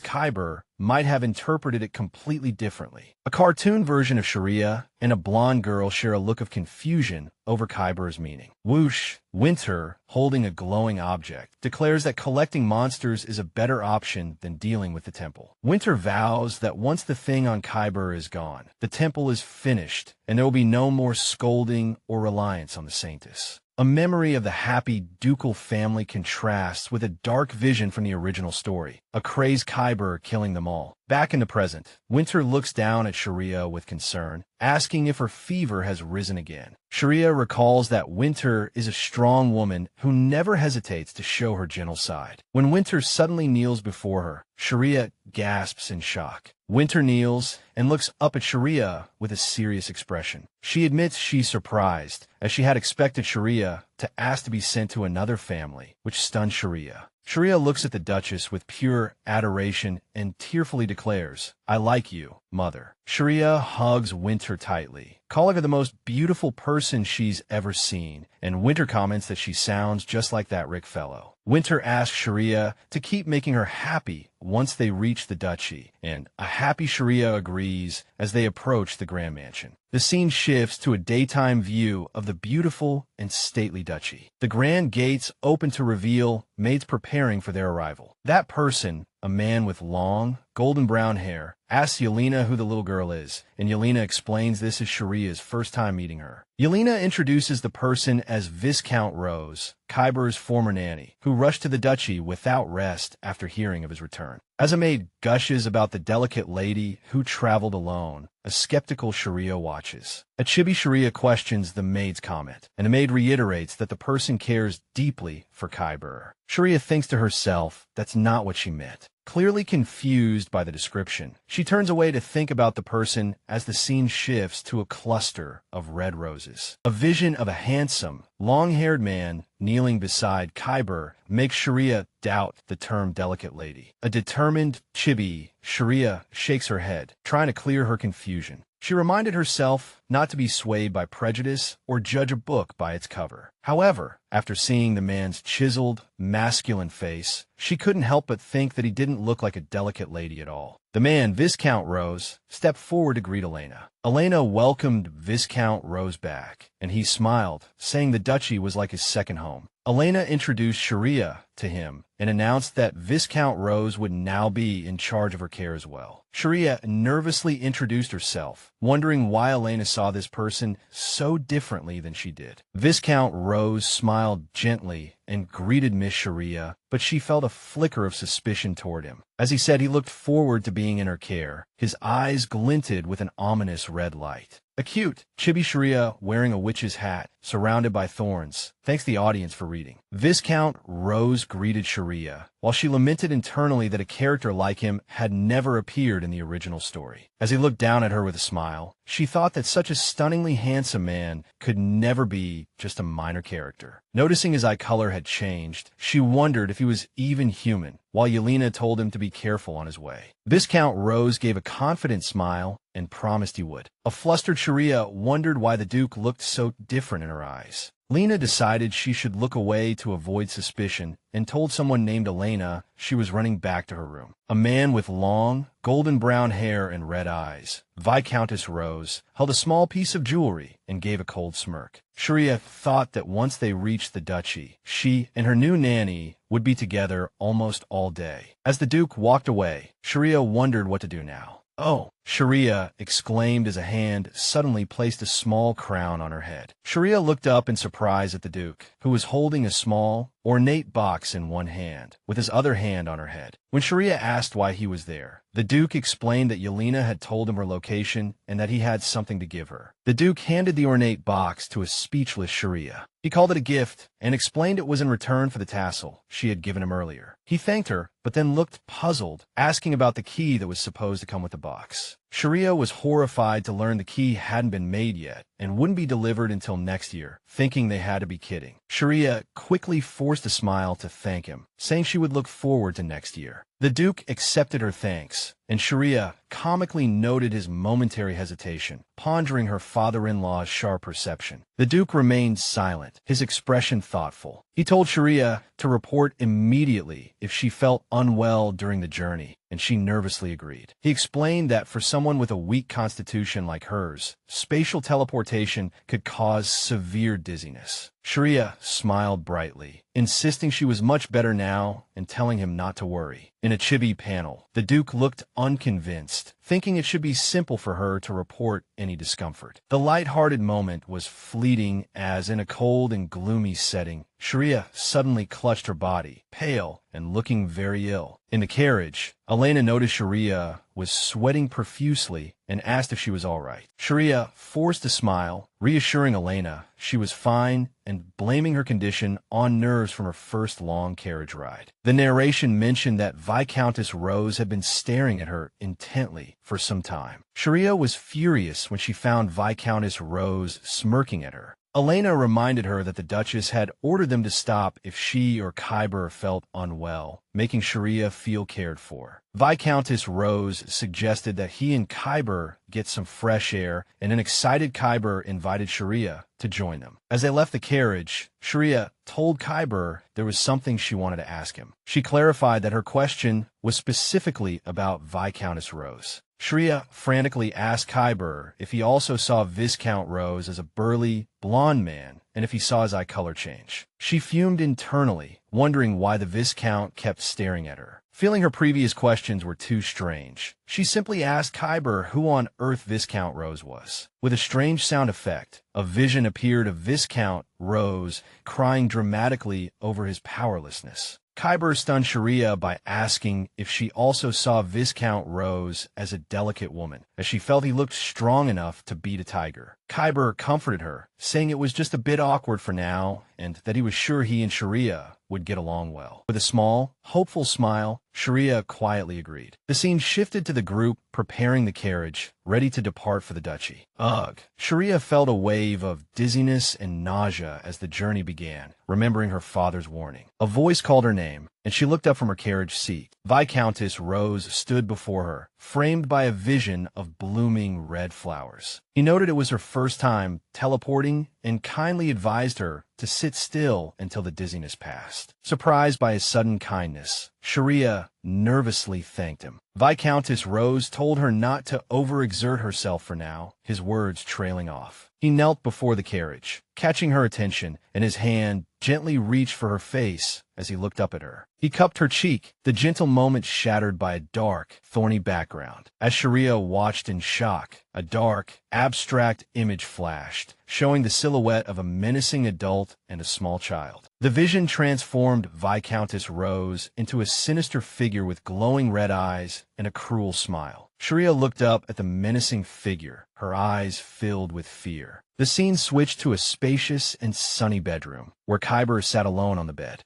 Kyber might have interpreted it completely differently. A cartoon version of Sharia and a blonde girl share a look of confusion over Kyber's meaning. Whoosh, Winter, holding a glowing object, declares that collecting monsters is a better option than dealing with the temple. Winter vows that once the thing on Kyber is gone, the temple is finished, and there will be no more scolding or reliance on the Saintess. A memory of the happy ducal family contrasts with a dark vision from the original story, a crazed Kyber killing them all. Back in the present, Winter looks down at Sharia with concern, asking if her fever has risen again. Sharia recalls that Winter is a strong woman who never hesitates to show her gentle side. When Winter suddenly kneels before her, Sharia gasps in shock. Winter kneels and looks up at Sharia with a serious expression. She admits she's surprised, as she had expected Sharia to ask to be sent to another family, which stunned Sharia. Sharia looks at the Duchess with pure adoration and tearfully declares, "I like you, mother." Sharia hugs Winter tightly, calling her the most beautiful person she's ever seen, and Winter comments that she sounds just like that Rick fellow. Winter asks Sharia to keep making her happy once they reach the duchy, and a happy Sharia agrees as they approach the Grand Mansion. The scene shifts to a daytime view of the beautiful and stately duchy. The grand gates open to reveal maids preparing for their arrival. That person, a man with long, golden brown hair, asks Yelena who the little girl is, and Yelena explains this is Sharia's first time meeting her. Yelena introduces the person as Viscount Rose, Kyber's former nanny, who rushed to the duchy without rest after hearing of his return. As a maid gushes about the delicate lady who traveled alone, a skeptical Sharia watches. A chibi Sharia questions the maid's comment, and the maid reiterates that the person cares deeply for Kyber. Sharia thinks to herself that's not what she meant. Clearly confused by the description, she turns away to think about the person as the scene shifts to a cluster of red roses. A vision of a handsome, long-haired man kneeling beside Kyber makes Sharia doubt the term delicate lady. A determined chibi, Sharia shakes her head, trying to clear her confusion. She reminded herself not to be swayed by prejudice or judge a book by its cover. However, after seeing the man's chiseled, masculine face, she couldn't help but think that he didn't look like a delicate lady at all. The man, Viscount Rose, stepped forward to greet Elena. Elena welcomed Viscount Rose back, and he smiled, saying the duchy was like his second home. Elena introduced Sharia to him and announced that Viscount Rose would now be in charge of her care as well. Sharia nervously introduced herself, wondering why Elena saw this person so differently than she did. Viscount Rose smiled gently and greeted Miss Sharia, but she felt a flicker of suspicion toward him. As he said he looked forward to being in her care, his eyes glinted with an ominous red light. A cute, chibi Sharia wearing a witch's hat, surrounded by thorns. Thanks the audience for reading. Viscount Rose greeted Sharia, while she lamented internally that a character like him had never appeared in the original story. As he looked down at her with a smile, she thought that such a stunningly handsome man could never be just a minor character. Noticing his eye color had changed, she wondered if he was even human, while Yelena told him to be careful on his way. Viscount Rose gave a confident smile and promised he would. A flustered Sharia wondered why the Duke looked so different in her eyes. Lena decided she should look away to avoid suspicion and told someone named Elena she was running back to her room. A man with long, golden brown hair and red eyes, Viscountess Rose, held a small piece of jewelry and gave a cold smirk. Sharia thought that once they reached the duchy, she and her new nanny would be together almost all day. As the Duke walked away, Sharia wondered what to do now. Oh, Sharia exclaimed as a hand suddenly placed a small crown on her head. Sharia looked up in surprise at the Duke, who was holding a small, ornate box in one hand, with his other hand on her head. When Sharia asked why he was there, the Duke explained that Yelena had told him her location and that he had something to give her. The Duke handed the ornate box to a speechless Sharia. He called it a gift and explained it was in return for the tassel she had given him earlier. He thanked her, but then looked puzzled, asking about the key that was supposed to come with the box. Sharia was horrified to learn the key hadn't been made yet and wouldn't be delivered until next year, thinking they had to be kidding. Sharia quickly forced a smile to thank him, saying she would look forward to next year. The Duke accepted her thanks, and Sharia comically noted his momentary hesitation, pondering her father-in-law's sharp perception. The Duke remained silent, his expression thoughtful. He told Sharia to report immediately if she felt unwell during the journey, and she nervously agreed. He explained that for someone with a weak constitution like hers, spatial teleportation could cause severe dizziness. Sharia smiled brightly, insisting she was much better now and telling him not to worry. In a chibi panel, the Duke looked unconvinced, thinking it should be simple for her to report any discomfort. The light-hearted moment was fleeting as, in a cold and gloomy setting, Sharia suddenly clutched her body, pale and looking very ill. In the carriage, Elena noticed Sharia was sweating profusely and asked if she was all right. Sharia forced a smile, reassuring Elena she was fine and blaming her condition on nerves from her first long carriage ride. The narration mentioned that Viscountess Rose had been staring at her intently for some time. Sharia was furious when she found Viscountess Rose smirking at her. Elena reminded her that the Duchess had ordered them to stop if she or Khyber felt unwell, making Sharia feel cared for. Viscountess Rose suggested that he and Khyber get some fresh air, and an excited Khyber invited Sharia to join them. As they left the carriage, Sharia told Khyber there was something she wanted to ask him. She clarified that her question was specifically about Viscountess Rose. Sharia frantically asked Khyber if he also saw Viscount Rose as a burly, blonde man, and if he saw his eye color change. She fumed internally, wondering why the Viscount kept staring at her. Feeling her previous questions were too strange, she simply asked Khyber who on earth Viscount Rose was. With a strange sound effect, a vision appeared of Viscount Rose crying dramatically over his powerlessness. Khyber stunned Sharia by asking if she also saw Viscount Rose as a delicate woman, as she felt he looked strong enough to beat a tiger. Khyber comforted her, saying it was just a bit awkward for now and that he was sure he and Sharia would get along well. With a small, hopeful smile, Sharia quietly agreed. The scene shifted to the group preparing the carriage, ready to depart for the duchy. Ugh! Sharia felt a wave of dizziness and nausea as the journey began, remembering her father's warning. A voice called her name, and she looked up from her carriage seat. Viscountess Rose stood before her, framed by a vision of blooming red flowers. He noted it was her first time teleporting and kindly advised her to sit still until the dizziness passed. Surprised by his sudden kindness, Sharia nervously thanked him. Viscountess Rose told her not to overexert herself for now, his words trailing off. He knelt before the carriage, catching her attention, and his hand gently reached for her face as he looked up at her. He cupped her cheek, the gentle moment shattered by a dark, thorny background. As Sharia watched in shock, a dark, abstract image flashed, showing the silhouette of a menacing adult and a small child. The vision transformed Viscountess Rose into a sinister figure with glowing red eyes and a cruel smile. Sharia looked up at the menacing figure, her eyes filled with fear. The scene switched to a spacious and sunny bedroom, where Khyber sat alone on the bed.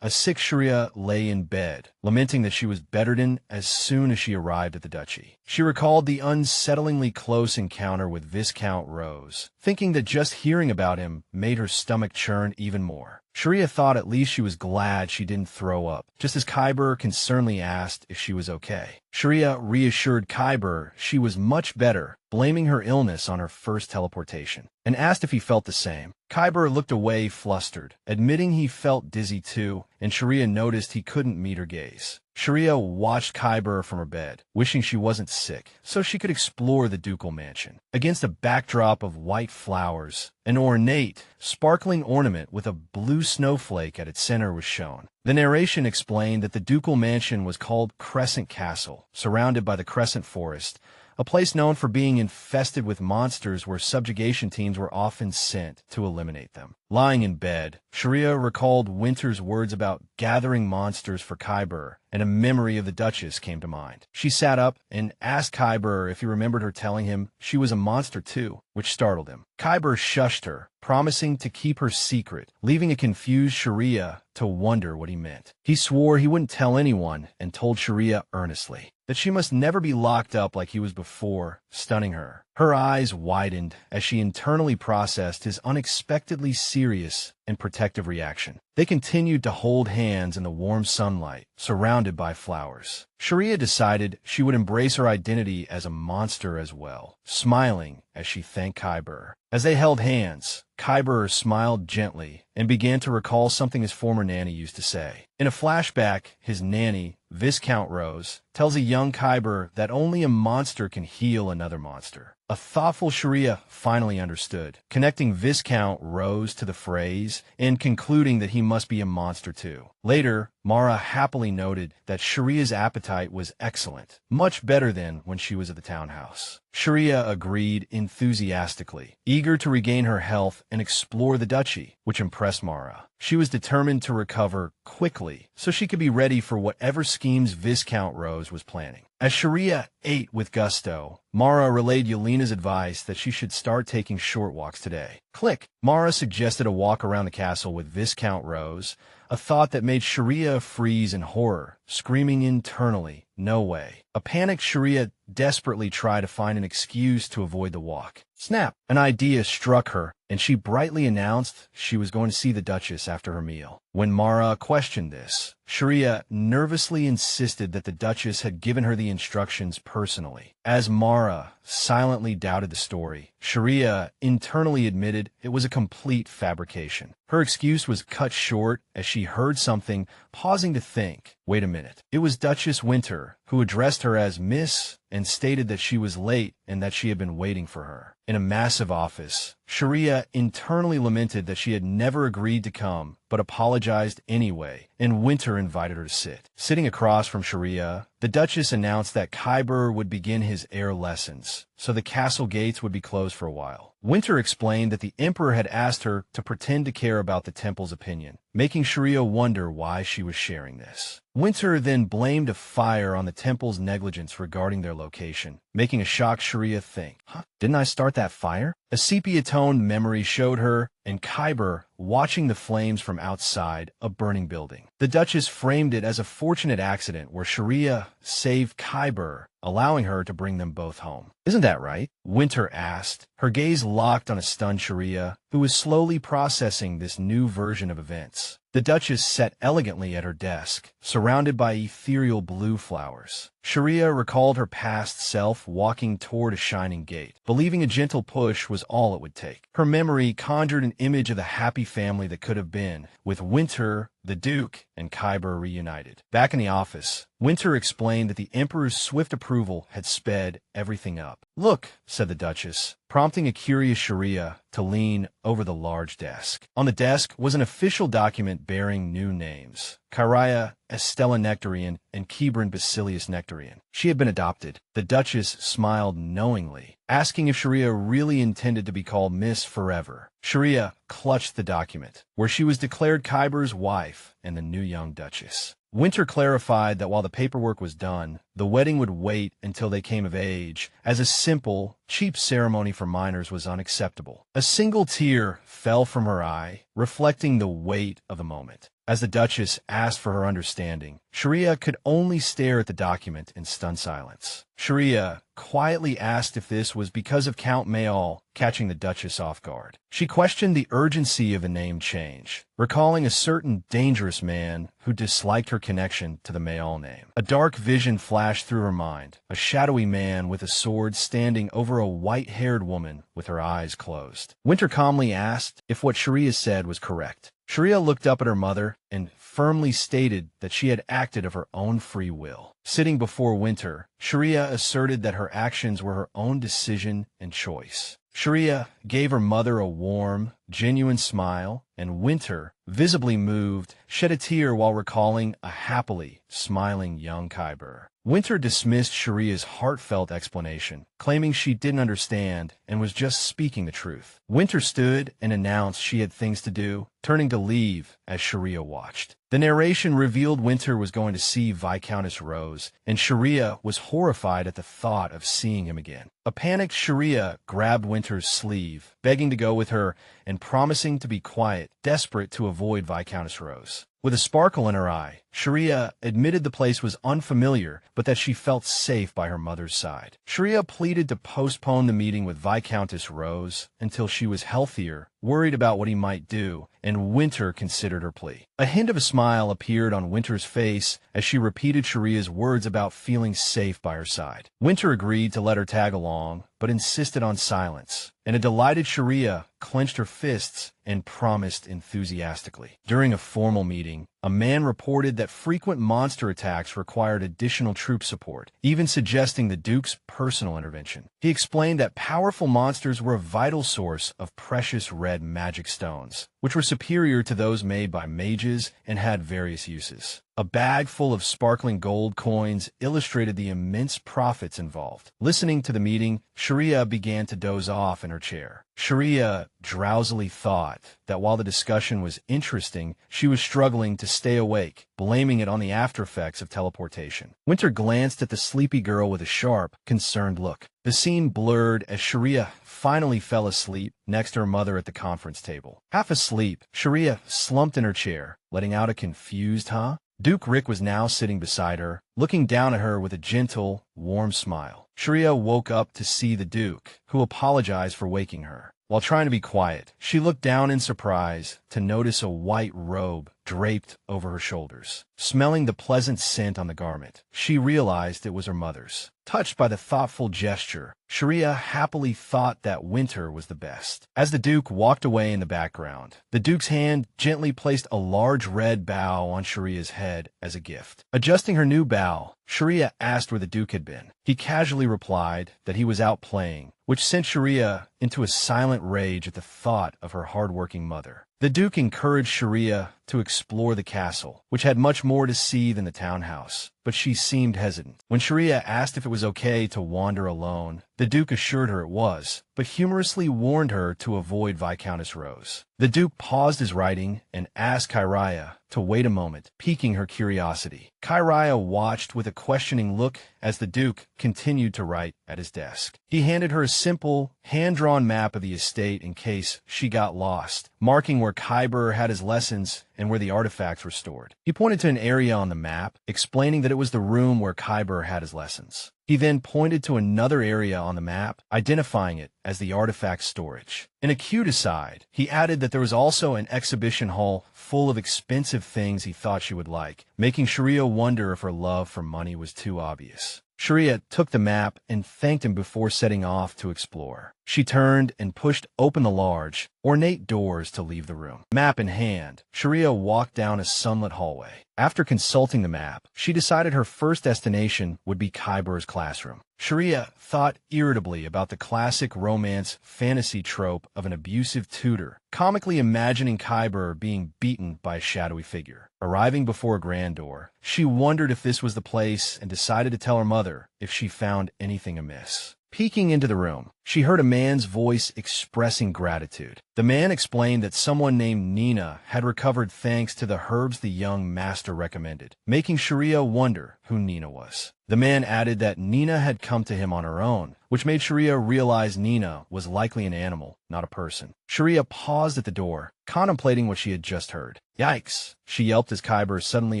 A sick Sharia lay in bed, lamenting that she was bedridden as soon as she arrived at the duchy. She recalled the unsettlingly close encounter with Viscount Rose, thinking that just hearing about him made her stomach churn even more. Sharia thought at least she was glad she didn't throw up, just as Khyber concernedly asked if she was okay. Sharia reassured Khyber she was much better, blaming her illness on her first teleportation, and asked if he felt the same. Khyber looked away flustered, admitting he felt dizzy too, and Sharia noticed he couldn't meet her gaze. Sharia watched Khyber from her bed, wishing she wasn't sick, so she could explore the ducal mansion. Against a backdrop of white flowers, an ornate, sparkling ornament with a blue snowflake at its center was shown. The narration explained that the ducal mansion was called Crescent Castle, surrounded by the Crescent Forest, a place known for being infested with monsters where subjugation teams were often sent to eliminate them. Lying in bed, Sharia recalled Winter's words about gathering monsters for Khyber, and a memory of the Duchess came to mind. She sat up and asked Khyber if he remembered her telling him she was a monster too, which startled him. Khyber shushed her, promising to keep her secret, leaving a confused Sharia to wonder what he meant. He swore he wouldn't tell anyone and told Sharia earnestly that she must never be locked up like he was before, stunning her. Her eyes widened as she internally processed his unexpectedly serious and protective reaction. They continued to hold hands in the warm sunlight, surrounded by flowers. Sharia decided she would embrace her identity as a monster as well, smiling as she thanked Khyber. As they held hands, Khyber smiled gently and began to recall something his former nanny used to say. In a flashback, his nanny, Viscount Rose, tells a young Khyber that only a monster can heal another monster. A thoughtful Sharia finally understood, connecting Viscount Rose to the phrase and concluding that he must be a monster too. Later, Mara happily noted that Sharia's appetite was excellent, much better than when she was at the townhouse. Sharia agreed enthusiastically, eager to regain her health and explore the duchy, which impressed Mara. She was determined to recover quickly so she could be ready for whatever schemes Viscount Rose was planning. As Sharia ate with gusto, Mara relayed Yelena's advice that she should start taking short walks today. Click! Mara suggested a walk around the castle with Viscount Rose, a thought that made Sharia freeze in horror, screaming internally, "No way." A panicked Sharia desperately tried to find an excuse to avoid the walk. Snap! An idea struck her, and she brightly announced she was going to see the Duchess after her meal. When Mara questioned this, Sharia nervously insisted that the Duchess had given her the instructions personally. As Mara silently doubted the story, Sharia internally admitted it was a complete fabrication. Her excuse was cut short as she heard something, pausing to think. Wait a minute. It was Duchess Winter, who addressed her as Miss and stated that she was late and that she had been waiting for her. In a massive office, Sharia internally lamented that she had never agreed to come, but apologized anyway, and Winter invited her to sit. Sitting across from Sharia, the Duchess announced that Khyber would begin his air lessons, so the castle gates would be closed for a while. Winter explained that the Emperor had asked her to pretend to care about the temple's opinion, making Sharia wonder why she was sharing this. Winter then blamed a fire on the temple's negligence regarding their location, making a shocked Sharia think, didn't I start that fire? A sepia-toned memory showed her and Khyber watching the flames from outside a burning building. The Duchess framed it as a fortunate accident where Sharia saved Khyber, allowing her to bring them both home. Isn't that right? Winter asked, her gaze locked on a stunned Sharia, who was slowly processing this new version of events. The Duchess sat elegantly at her desk, surrounded by ethereal blue flowers. Sharia recalled her past self walking toward a shining gate, believing a gentle push was all it would take. Her memory conjured an image of the happy family that could have been, with Winter, the Duke, and Khyber reunited. Back in the office, Winter explained that the Emperor's swift approval had sped everything up. Look, said the Duchess, prompting a curious Sharia to lean over the large desk. On the desk was an official document bearing new names: Kyria Estella Nectarian and Kibrin Basilius Nectarian. She had been adopted. The Duchess smiled knowingly, asking if Sharia really intended to be called Miss Forever. Sharia clutched the document, where she was declared Khyber's wife and the new young Duchess. Winter clarified that while the paperwork was done, the wedding would wait until they came of age, as a simple, cheap ceremony for minors was unacceptable. A single tear fell from her eye, reflecting the weight of the moment. As the Duchess asked for her understanding, Sharia could only stare at the document in stunned silence. Sharia quietly asked if this was because of Count Mayal, catching the Duchess off guard. She questioned the urgency of the name change, recalling a certain dangerous man who disliked her connection to the Mayal name. A dark vision flashed through her mind, a shadowy man with a sword standing over a white-haired woman with her eyes closed. Winter calmly asked if what Sharia said was correct. Sharia looked up at her mother and firmly stated that she had acted of her own free will. Sitting before Winter, Sharia asserted that her actions were her own decision and choice. Sharia gave her mother a warm, genuine smile, and Winter, visibly moved, shed a tear while recalling a happily smiling young Khyber. Winter dismissed Sharia's heartfelt explanation, claiming she didn't understand and was just speaking the truth. Winter stood and announced she had things to do, turning to leave as Sharia watched. The narration revealed Winter was going to see Viscountess Rose, and Sharia was horrified at the thought of seeing him again. A panicked Sharia grabbed Winter's sleeve, begging to go with her and promising to be quiet, desperate to avoid Viscountess Rose. With a sparkle in her eye, Sharia admitted the place was unfamiliar, but that she felt safe by her mother's side. Sharia pleaded to postpone the meeting with Viscountess Rose until she was healthier, worried about what he might do, and Winter considered her plea. A hint of a smile appeared on Winter's face as she repeated Sharia's words about feeling safe by her side. Winter agreed to let her tag along, but insisted on silence, and a delighted Sharia clenched her fists and promised enthusiastically. During a formal meeting, a man reported that frequent monster attacks required additional troop support, even suggesting the Duke's personal intervention. He explained that powerful monsters were a vital source of precious red magic stones, which were superior to those made by mages and had various uses. A bag full of sparkling gold coins illustrated the immense profits involved. Listening to the meeting, Sharia began to doze off in her chair. Sharia drowsily thought that while the discussion was interesting, she was struggling to stay awake, blaming it on the after-effects of teleportation. Winter glanced at the sleepy girl with a sharp, concerned look. The scene blurred as Sharia finally fell asleep next to her mother at the conference table. Half asleep, Sharia slumped in her chair, letting out a confused "huh?" Duke Rick was now sitting beside her, looking down at her with a gentle, warm smile. Sharia woke up to see the Duke, who apologized for waking her. While trying to be quiet, she looked down in surprise to notice a white robe draped over her shoulders. Smelling the pleasant scent on the garment, she realized it was her mother's. Touched by the thoughtful gesture, Sharia happily thought that Winter was the best. As the Duke walked away in the background, the Duke's hand gently placed a large red bow on Sharia's head as a gift. Adjusting her new bow, Sharia asked where the Duke had been. He casually replied that he was out playing, which sent Sharia into a silent rage at the thought of her hard-working mother. The Duke encouraged Sharia to explore the castle, which had much more to see than the townhouse, but she seemed hesitant. When Sharia asked if it was okay to wander alone, the Duke assured her it was, but humorously warned her to avoid Viscountess Rose. The Duke paused his writing and asked Kyria to wait a moment, piquing her curiosity. Kyria watched with a questioning look as the Duke continued to write at his desk. He handed her a simple, hand-drawn map of the estate in case she got lost, marking where Khyber had his lessons and where the artifacts were stored. He pointed to an area on the map, explaining that it was the room where Khyber had his lessons. He then pointed to another area on the map, identifying it as the artifact storage. In a cute aside, he added that there was also an exhibition hall full of expensive things he thought she would like, making Sharia wonder if her love for money was too obvious. Sharia took the map and thanked him before setting off to explore. She turned and pushed open the large, ornate doors to leave the room. Map in hand, Sharia walked down a sunlit hallway. After consulting the map, she decided her first destination would be Khyber's classroom. Sharia thought irritably about the classic romance fantasy trope of an abusive tutor, comically imagining Khyber being beaten by a shadowy figure. Arriving before a grand door, she wondered if this was the place and decided to tell her mother if she found anything amiss. Peeking into the room, she heard a man's voice expressing gratitude. The man explained that someone named Nina had recovered thanks to the herbs the young master recommended, making Sharia wonder who Nina was. The man added that Nina had come to him on her own, which made Sharia realize Nina was likely an animal, not a person. Sharia paused at the door, contemplating what she had just heard. Yikes! She yelped as Khyber suddenly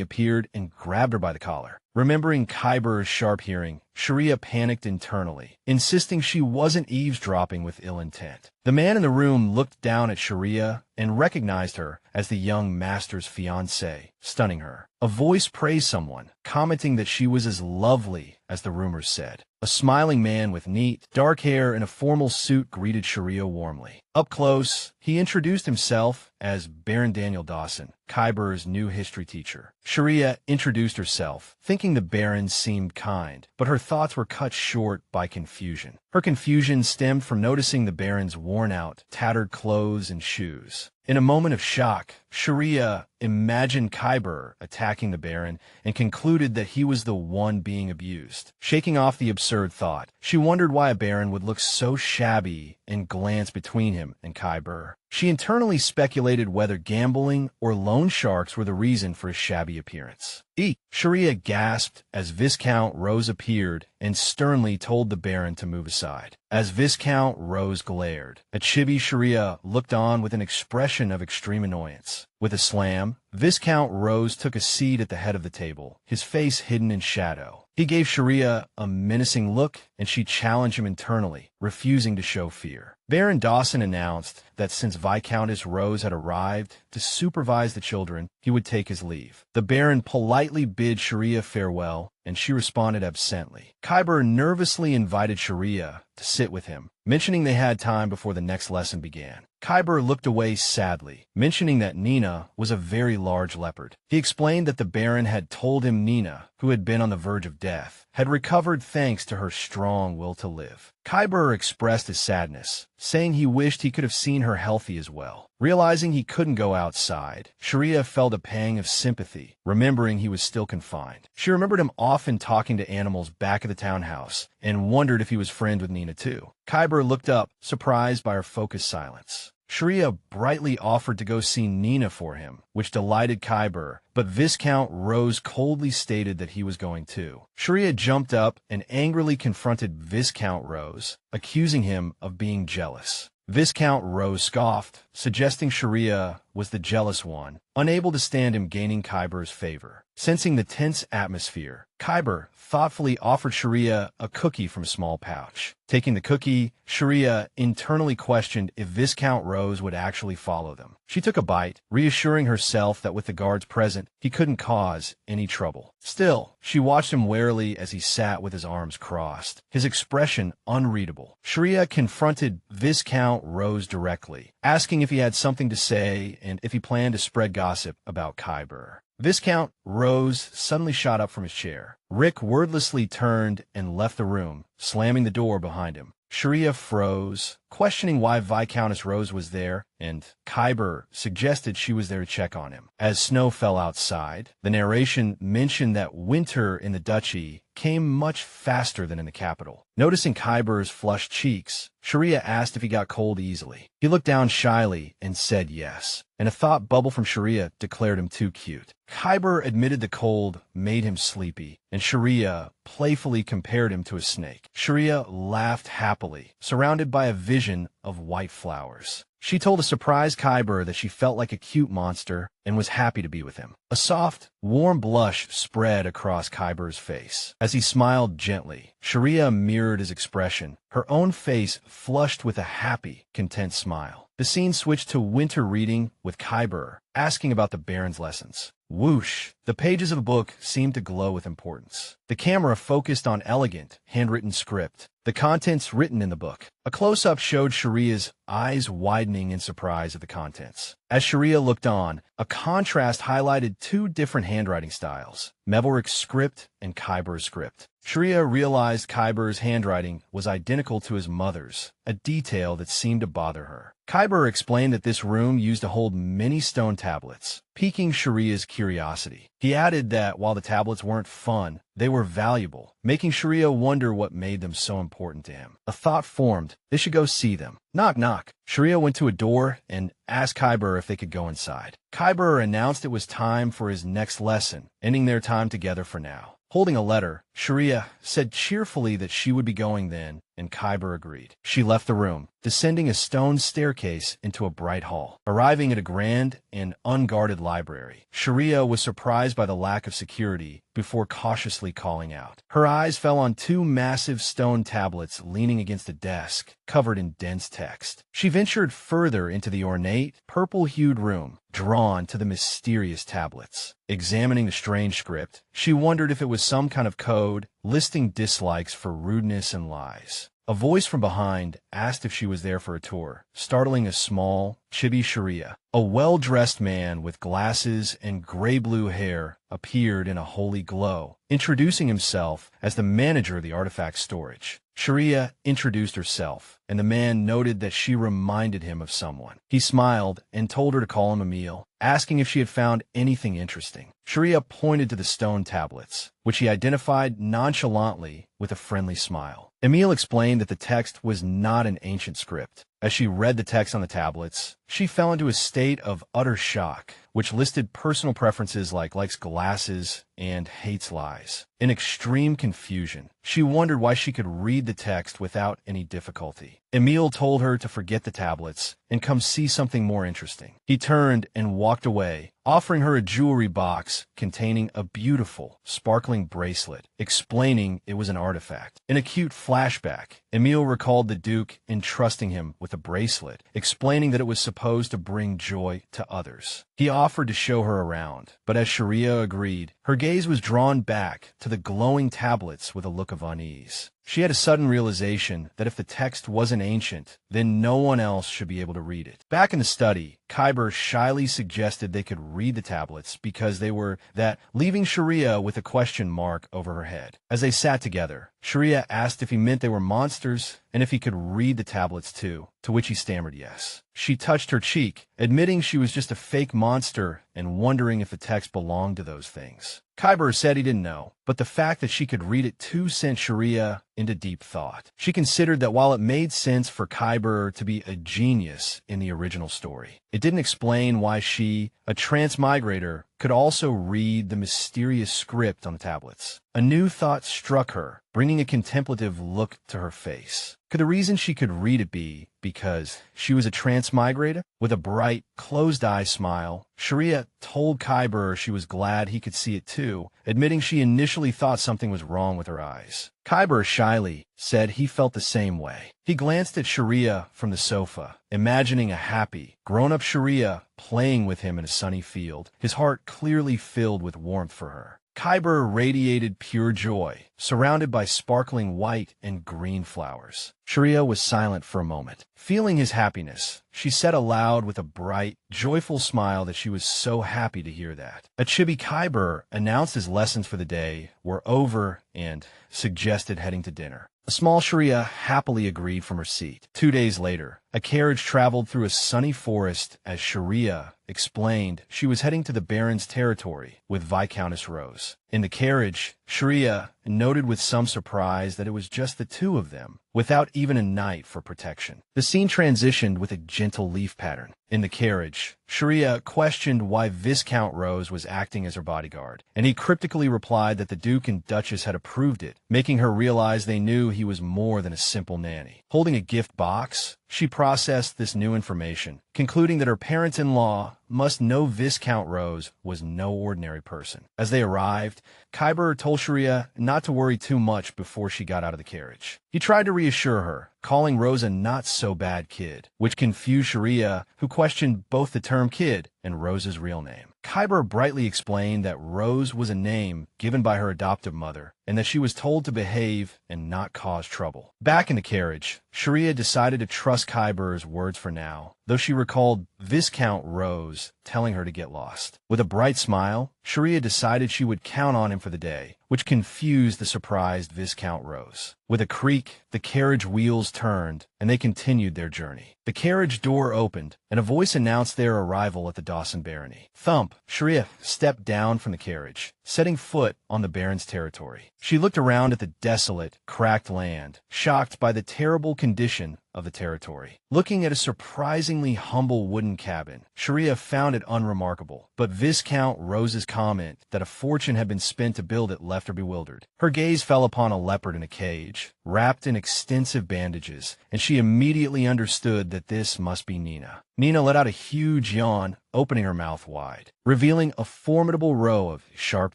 appeared and grabbed her by the collar. Remembering Khyber's sharp hearing, Sharia panicked internally, insisting she wasn't eavesdropping with ill intent. The man in the room looked down at Sharia and recognized her as the young master's fiancée, stunning her. A voice praised someone, commenting that she was as lovely as the rumors said. A smiling man with neat, dark hair and a formal suit greeted Sharia warmly. Up close, he introduced himself as Baron Daniel Dawson, Kyber's new history teacher. Sharia introduced herself, thinking the Baron seemed kind, but her thoughts were cut short by confusion. Her confusion stemmed from noticing the Baron's worn-out, tattered clothes and shoes. In a moment of shock, Sharia imagined Kyber attacking the Baron and concluded that he was the one being abused. Shaking off the absurd thought, she wondered why a Baron would look so shabby and glanced between him and Kyber. She internally speculated whether gambling or loan sharks were the reason for his shabby appearance. Sharia gasped as Viscount Rose appeared and sternly told the Baron to move aside. As Viscount Rose glared, a chibi Sharia looked on with an expression of extreme annoyance. With a slam, Viscount Rose took a seat at the head of the table, his face hidden in shadow. He gave Sharia a menacing look, and she challenged him internally, refusing to show fear. Baron Dawson announced that since Viscountess Rose had arrived to supervise the children, he would take his leave. The Baron politely bid Sharia farewell, and she responded absently. Kyber nervously invited Sharia to sit with him, mentioning they had time before the next lesson began. Kyber looked away sadly, mentioning that Nina was a very large leopard. He explained that the Baron had told him Nina, who had been on the verge of death, had recovered thanks to her strong will to live. Kyber expressed his sadness, saying he wished he could have seen her healthy as well. Realizing he couldn't go outside, Sharia felt a pang of sympathy, remembering he was still confined. She remembered him often talking to animals back at the townhouse, and wondered if he was friends with Nina too. Kyber looked up, surprised by her focused silence. Sharia brightly offered to go see Nina for him, which delighted Kyber, but Viscount Rose coldly stated that he was going too. Sharia jumped up and angrily confronted Viscount Rose, accusing him of being jealous. Viscount Rose scoffed, suggesting Sharia was the jealous one, unable to stand him gaining Kyber's favor. Sensing the tense atmosphere, Kyber thoughtfully offered Sharia a cookie from a small pouch. Taking the cookie, Sharia internally questioned if Viscount Rose would actually follow them. She took a bite, reassuring herself that with the guards present, he couldn't cause any trouble. Still, she watched him warily as he sat with his arms crossed, his expression unreadable. Sharia confronted Viscount Rose directly, asking if he had something to say and if he planned to spread gossip about Kyber. Viscount Rose suddenly shot up from his chair. Rick wordlessly turned and left the room, slamming the door behind him. Sharia froze, questioning why Viscountess Rose was there, and Kyber suggested she was there to check on him. As snow fell outside, the narration mentioned that winter in the duchy came much faster than in the capital. Noticing Kyber's flushed cheeks, Sharia asked if he got cold easily. He looked down shyly and said yes, and a thought bubble from Sharia declared him too cute. Kyber admitted the cold made him sleepy, and Sharia playfully compared him to a snake. Sharia laughed happily, surrounded by a vision of white flowers. She told a surprised Kyber that she felt like a cute monster and was happy to be with him. A soft, warm blush spread across Kyber's face. As he smiled gently, Sharia mirrored his expression, her own face flushed with a happy, content smile. The scene switched to winter reading with Kyber, asking about the Baron's lessons. Whoosh! The pages of the book seemed to glow with importance. The camera focused on elegant, handwritten script, the contents written in the book. A close-up showed Sharia's eyes widening in surprise at the contents. As Sharia looked on, a contrast highlighted two different handwriting styles, Mevelrick's script and Kyber's script. Sharia realized Kyber's handwriting was identical to his mother's, a detail that seemed to bother her. Kyber explained that this room used to hold many stone tablets, piquing Sharia's curiosity. He added that while the tablets weren't fun, they were valuable, making Sharia wonder what made them so important to him. A thought formed, they should go see them. Knock, knock. Sharia went to a door and asked Kyber if they could go inside. Kyber announced it was time for his next lesson, ending their time together for now. Holding a letter, Sharia said cheerfully that she would be going then, and Khyber agreed. She left the room, descending a stone staircase into a bright hall. Arriving at a grand and unguarded library, Sharia was surprised by the lack of security before cautiously calling out. Her eyes fell on two massive stone tablets leaning against a desk, covered in dense text. She ventured further into the ornate, purple-hued room, drawn to the mysterious tablets. Examining the strange script, she wondered if it was some kind of code listing dislikes for rudeness and lies. A voice from behind asked if she was there for a tour, startling a small, chibi Sharia. A well-dressed man with glasses and gray-blue hair appeared in a holy glow, introducing himself as the manager of the artifact storage. Sharia introduced herself, and the man noted that she reminded him of someone. He smiled and told her to call him Emil, asking if she had found anything interesting. Sharia pointed to the stone tablets, which he identified nonchalantly with a friendly smile. Emil explained that the text was not an ancient script. As she read the text on the tablets, she fell into a state of utter shock, which listed personal preferences like likes glasses and hates lies. In extreme confusion, she wondered why she could read the text without any difficulty. Emil told her to forget the tablets and come see something more interesting. He turned and walked away, offering her a jewelry box containing a beautiful, sparkling bracelet, explaining it was an artifact. In a cute flashback, Emil recalled the Duke entrusting him with a bracelet, explaining that it was supposed to bring joy to others. He offered to show her around, but as Sharia agreed, her gaze was drawn back to the glowing tablets with a look of unease. She had a sudden realization that if the text wasn't ancient, then no one else should be able to read it. Back in the study, Khyber shyly suggested they could read the tablets because they were that, leaving Sharia with a question mark over her head. As they sat together, Sharia asked if he meant they were monsters and if he could read the tablets too, to which he stammered yes. She touched her cheek, admitting she was just a fake monster and wondering if the text belonged to those things. Khyber said he didn't know, but the fact that she could read it too sent Sharia into deep thought. She considered that while it made sense for Khyber to be a genius in the original story, it didn't explain why she, a transmigrator, could also read the mysterious script on the tablets. A new thought struck her, bringing a contemplative look to her face. Could the reason she could read it be because she was a transmigrator? With a bright, closed-eye smile, Sharia told Khyber she was glad he could see it too, admitting she initially thought something was wrong with her eyes. Khyber shyly said he felt the same way. He glanced at Sharia from the sofa, imagining a happy, grown-up Sharia playing with him in a sunny field, his heart clearly filled with warmth for her. Khyber radiated pure joy, surrounded by sparkling white and green flowers. Sharia was silent for a moment. Feeling his happiness, she said aloud with a bright, joyful smile that she was so happy to hear that. A chibi Khyber announced his lessons for the day were over and suggested heading to dinner. A small Sharia happily agreed from her seat. 2 days later, a carriage traveled through a sunny forest as Sharia explained she was heading to the Baron's territory with Viscountess Rose. In the carriage, Sharia noted with some surprise that it was just the two of them, without even a knight for protection. The scene transitioned with a gentle leaf pattern. In the carriage, Sharia questioned why Viscount Rose was acting as her bodyguard, and he cryptically replied that the Duke and Duchess had approved it, making her realize they knew he was more than a simple nanny. Holding a gift box, she processed this new information, concluding that her parents-in-law must know Viscount Rose was no ordinary person. As they arrived, Khyber told Sharia not to worry too much before she got out of the carriage. He tried to reassure her, calling Rose a not-so-bad kid, which confused Sharia, who questioned both the term kid and Rose's real name. Khyber brightly explained that Rose was a name given by her adoptive mother, and that she was told to behave and not cause trouble. Back in the carriage, Sharia decided to trust Khyber's words for now, though she recalled Viscount Rose telling her to get lost. With a bright smile, Sharia decided she would count on him for the day, which confused the surprised Viscount Rose. With a creak, the carriage wheels turned, and they continued their journey. The carriage door opened, and a voice announced their arrival at the Dawson Barony. Thump! Sharia stepped down from the carriage, setting foot on the Baron's territory. She looked around at the desolate, cracked land, shocked by the terrible condition of the territory. Looking at a surprisingly humble wooden cabin, Sharia found it unremarkable, but Viscount Rose's comment that a fortune had been spent to build it left her bewildered. Her gaze fell upon a leopard in a cage, wrapped in extensive bandages, and she immediately understood that this must be Nina. Nina let out a huge yawn, opening her mouth wide, revealing a formidable row of sharp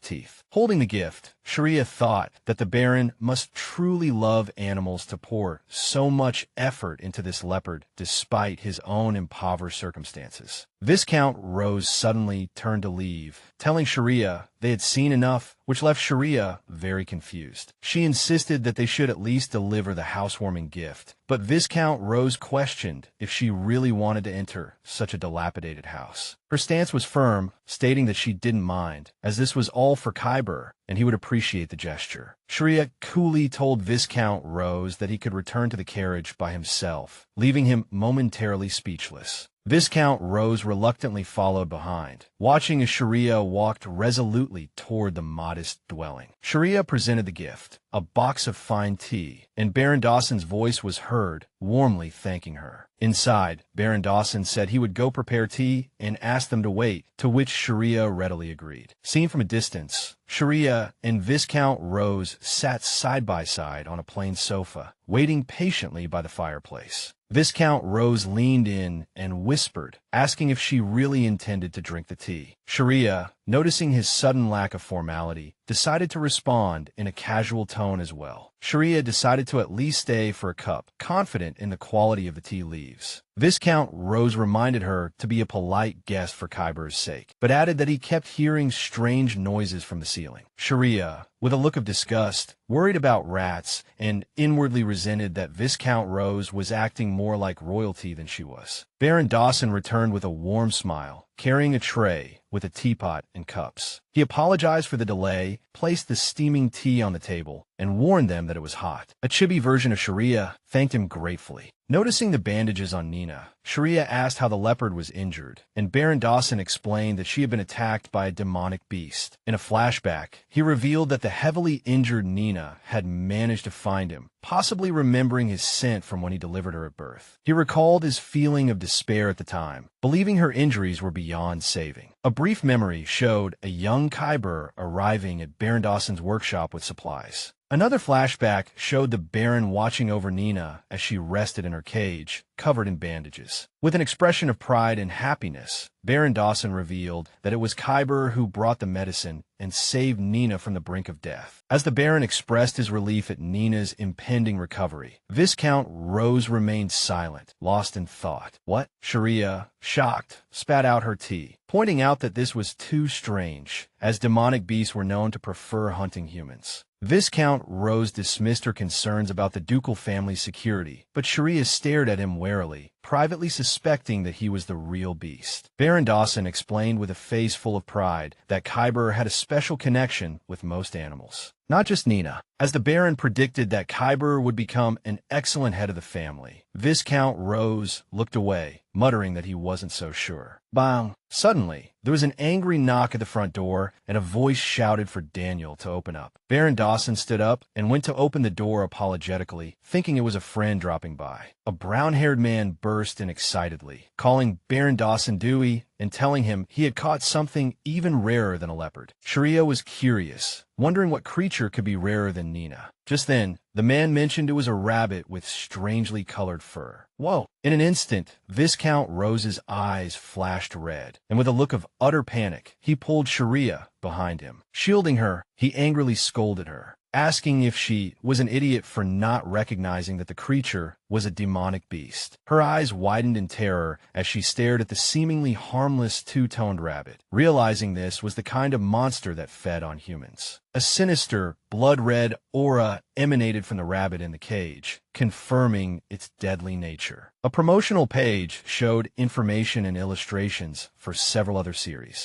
teeth. Holding the gift, Sharia thought that the Baron must truly love animals to pour so much effort into this leopard despite his own impoverished circumstances. Viscount Rose suddenly turned to leave, telling Sharia they had seen enough, which left Sharia very confused. She insisted that they should at least deliver the housewarming gift, but Viscount Rose questioned if she really wanted to enter such a dilapidated house. Her stance was firm, stating that she didn't mind, as this was all for Khyber, and he would appreciate the gesture. Sharia coolly told Viscount Rose that he could return to the carriage by himself, leaving him momentarily speechless. Viscount Rose reluctantly followed behind, watching as Sharia walked resolutely toward the modest dwelling. Sharia presented the gift, a box of fine tea, and Baron Dawson's voice was heard, warmly thanking her. Inside, Baron Dawson said he would go prepare tea and ask them to wait, to which Sharia readily agreed. Seen from a distance, Sharia and Viscount Rose sat side by side on a plain sofa, waiting patiently by the fireplace. Viscount Rose leaned in and whispered, asking if she really intended to drink the tea. Sharia, noticing his sudden lack of formality, decided to respond in a casual tone as well. Sharia decided to at least stay for a cup, confident in the quality of the tea leaves. Viscount Rose reminded her to be a polite guest for Khyber's sake, but added that he kept hearing strange noises from the ceiling. Sharia, with a look of disgust, worried about rats, and inwardly resented that Viscount Rose was acting more like royalty than she was. Baron Dawson returned with a warm smile, carrying a tray with a teapot and cups. He apologized for the delay, placed the steaming tea on the table, and warned them that it was hot. A chibi version of Sharia thanked him gratefully. Noticing the bandages on Nina, Sharia asked how the leopard was injured, and Baron Dawson explained that she had been attacked by a demonic beast. In a flashback, he revealed that the heavily injured Nina had managed to find him, possibly remembering his scent from when he delivered her at birth. He recalled his feeling of despair at the time, believing her injuries were beyond saving. A brief memory showed a young Khyber arriving at Baron Dawson's workshop with supplies. Another flashback showed the Baron watching over Nina as she rested in her cage, covered in bandages. With an expression of pride and happiness, Baron Dawson revealed that it was Khyber who brought the medicine and saved Nina from the brink of death. As the Baron expressed his relief at Nina's impending recovery, Viscount Rose remained silent, lost in thought. What? Sharia, shocked, spat out her tea, pointing out that this was too strange, as demonic beasts were known to prefer hunting humans. Viscount Rose dismissed her concerns about the ducal family's security, but Sharia stared at him warily, privately suspecting that he was the real beast. Baron Dawson explained with a face full of pride that Khyber had a special connection with most animals. Not just Nina. As the Baron predicted that Khyber would become an excellent head of the family, Viscount Rose looked away, muttering that he wasn't so sure. Bang! Suddenly, there was an angry knock at the front door, and a voice shouted for Daniel to open up. Baron Dawson stood up and went to open the door apologetically, thinking it was a friend dropping by. A brown-haired man burst in excitedly, calling Baron Dawson Dewey and telling him he had caught something even rarer than a leopard. Sharia was curious, wondering what creature could be rarer than Nina. Just then, the man mentioned it was a rabbit with strangely colored fur. Whoa! In an instant, Viscount Rose's eyes flashed red, and with a look of utter panic, he pulled Sharia behind him. Shielding her, he angrily scolded her, asking if she was an idiot for not recognizing that the creature was a demonic beast. Her eyes widened in terror as she stared at the seemingly harmless two-toned rabbit, realizing this was the kind of monster that fed on humans. A sinister, blood-red aura emanated from the rabbit in the cage, confirming its deadly nature. A promotional page showed information and illustrations for several other series.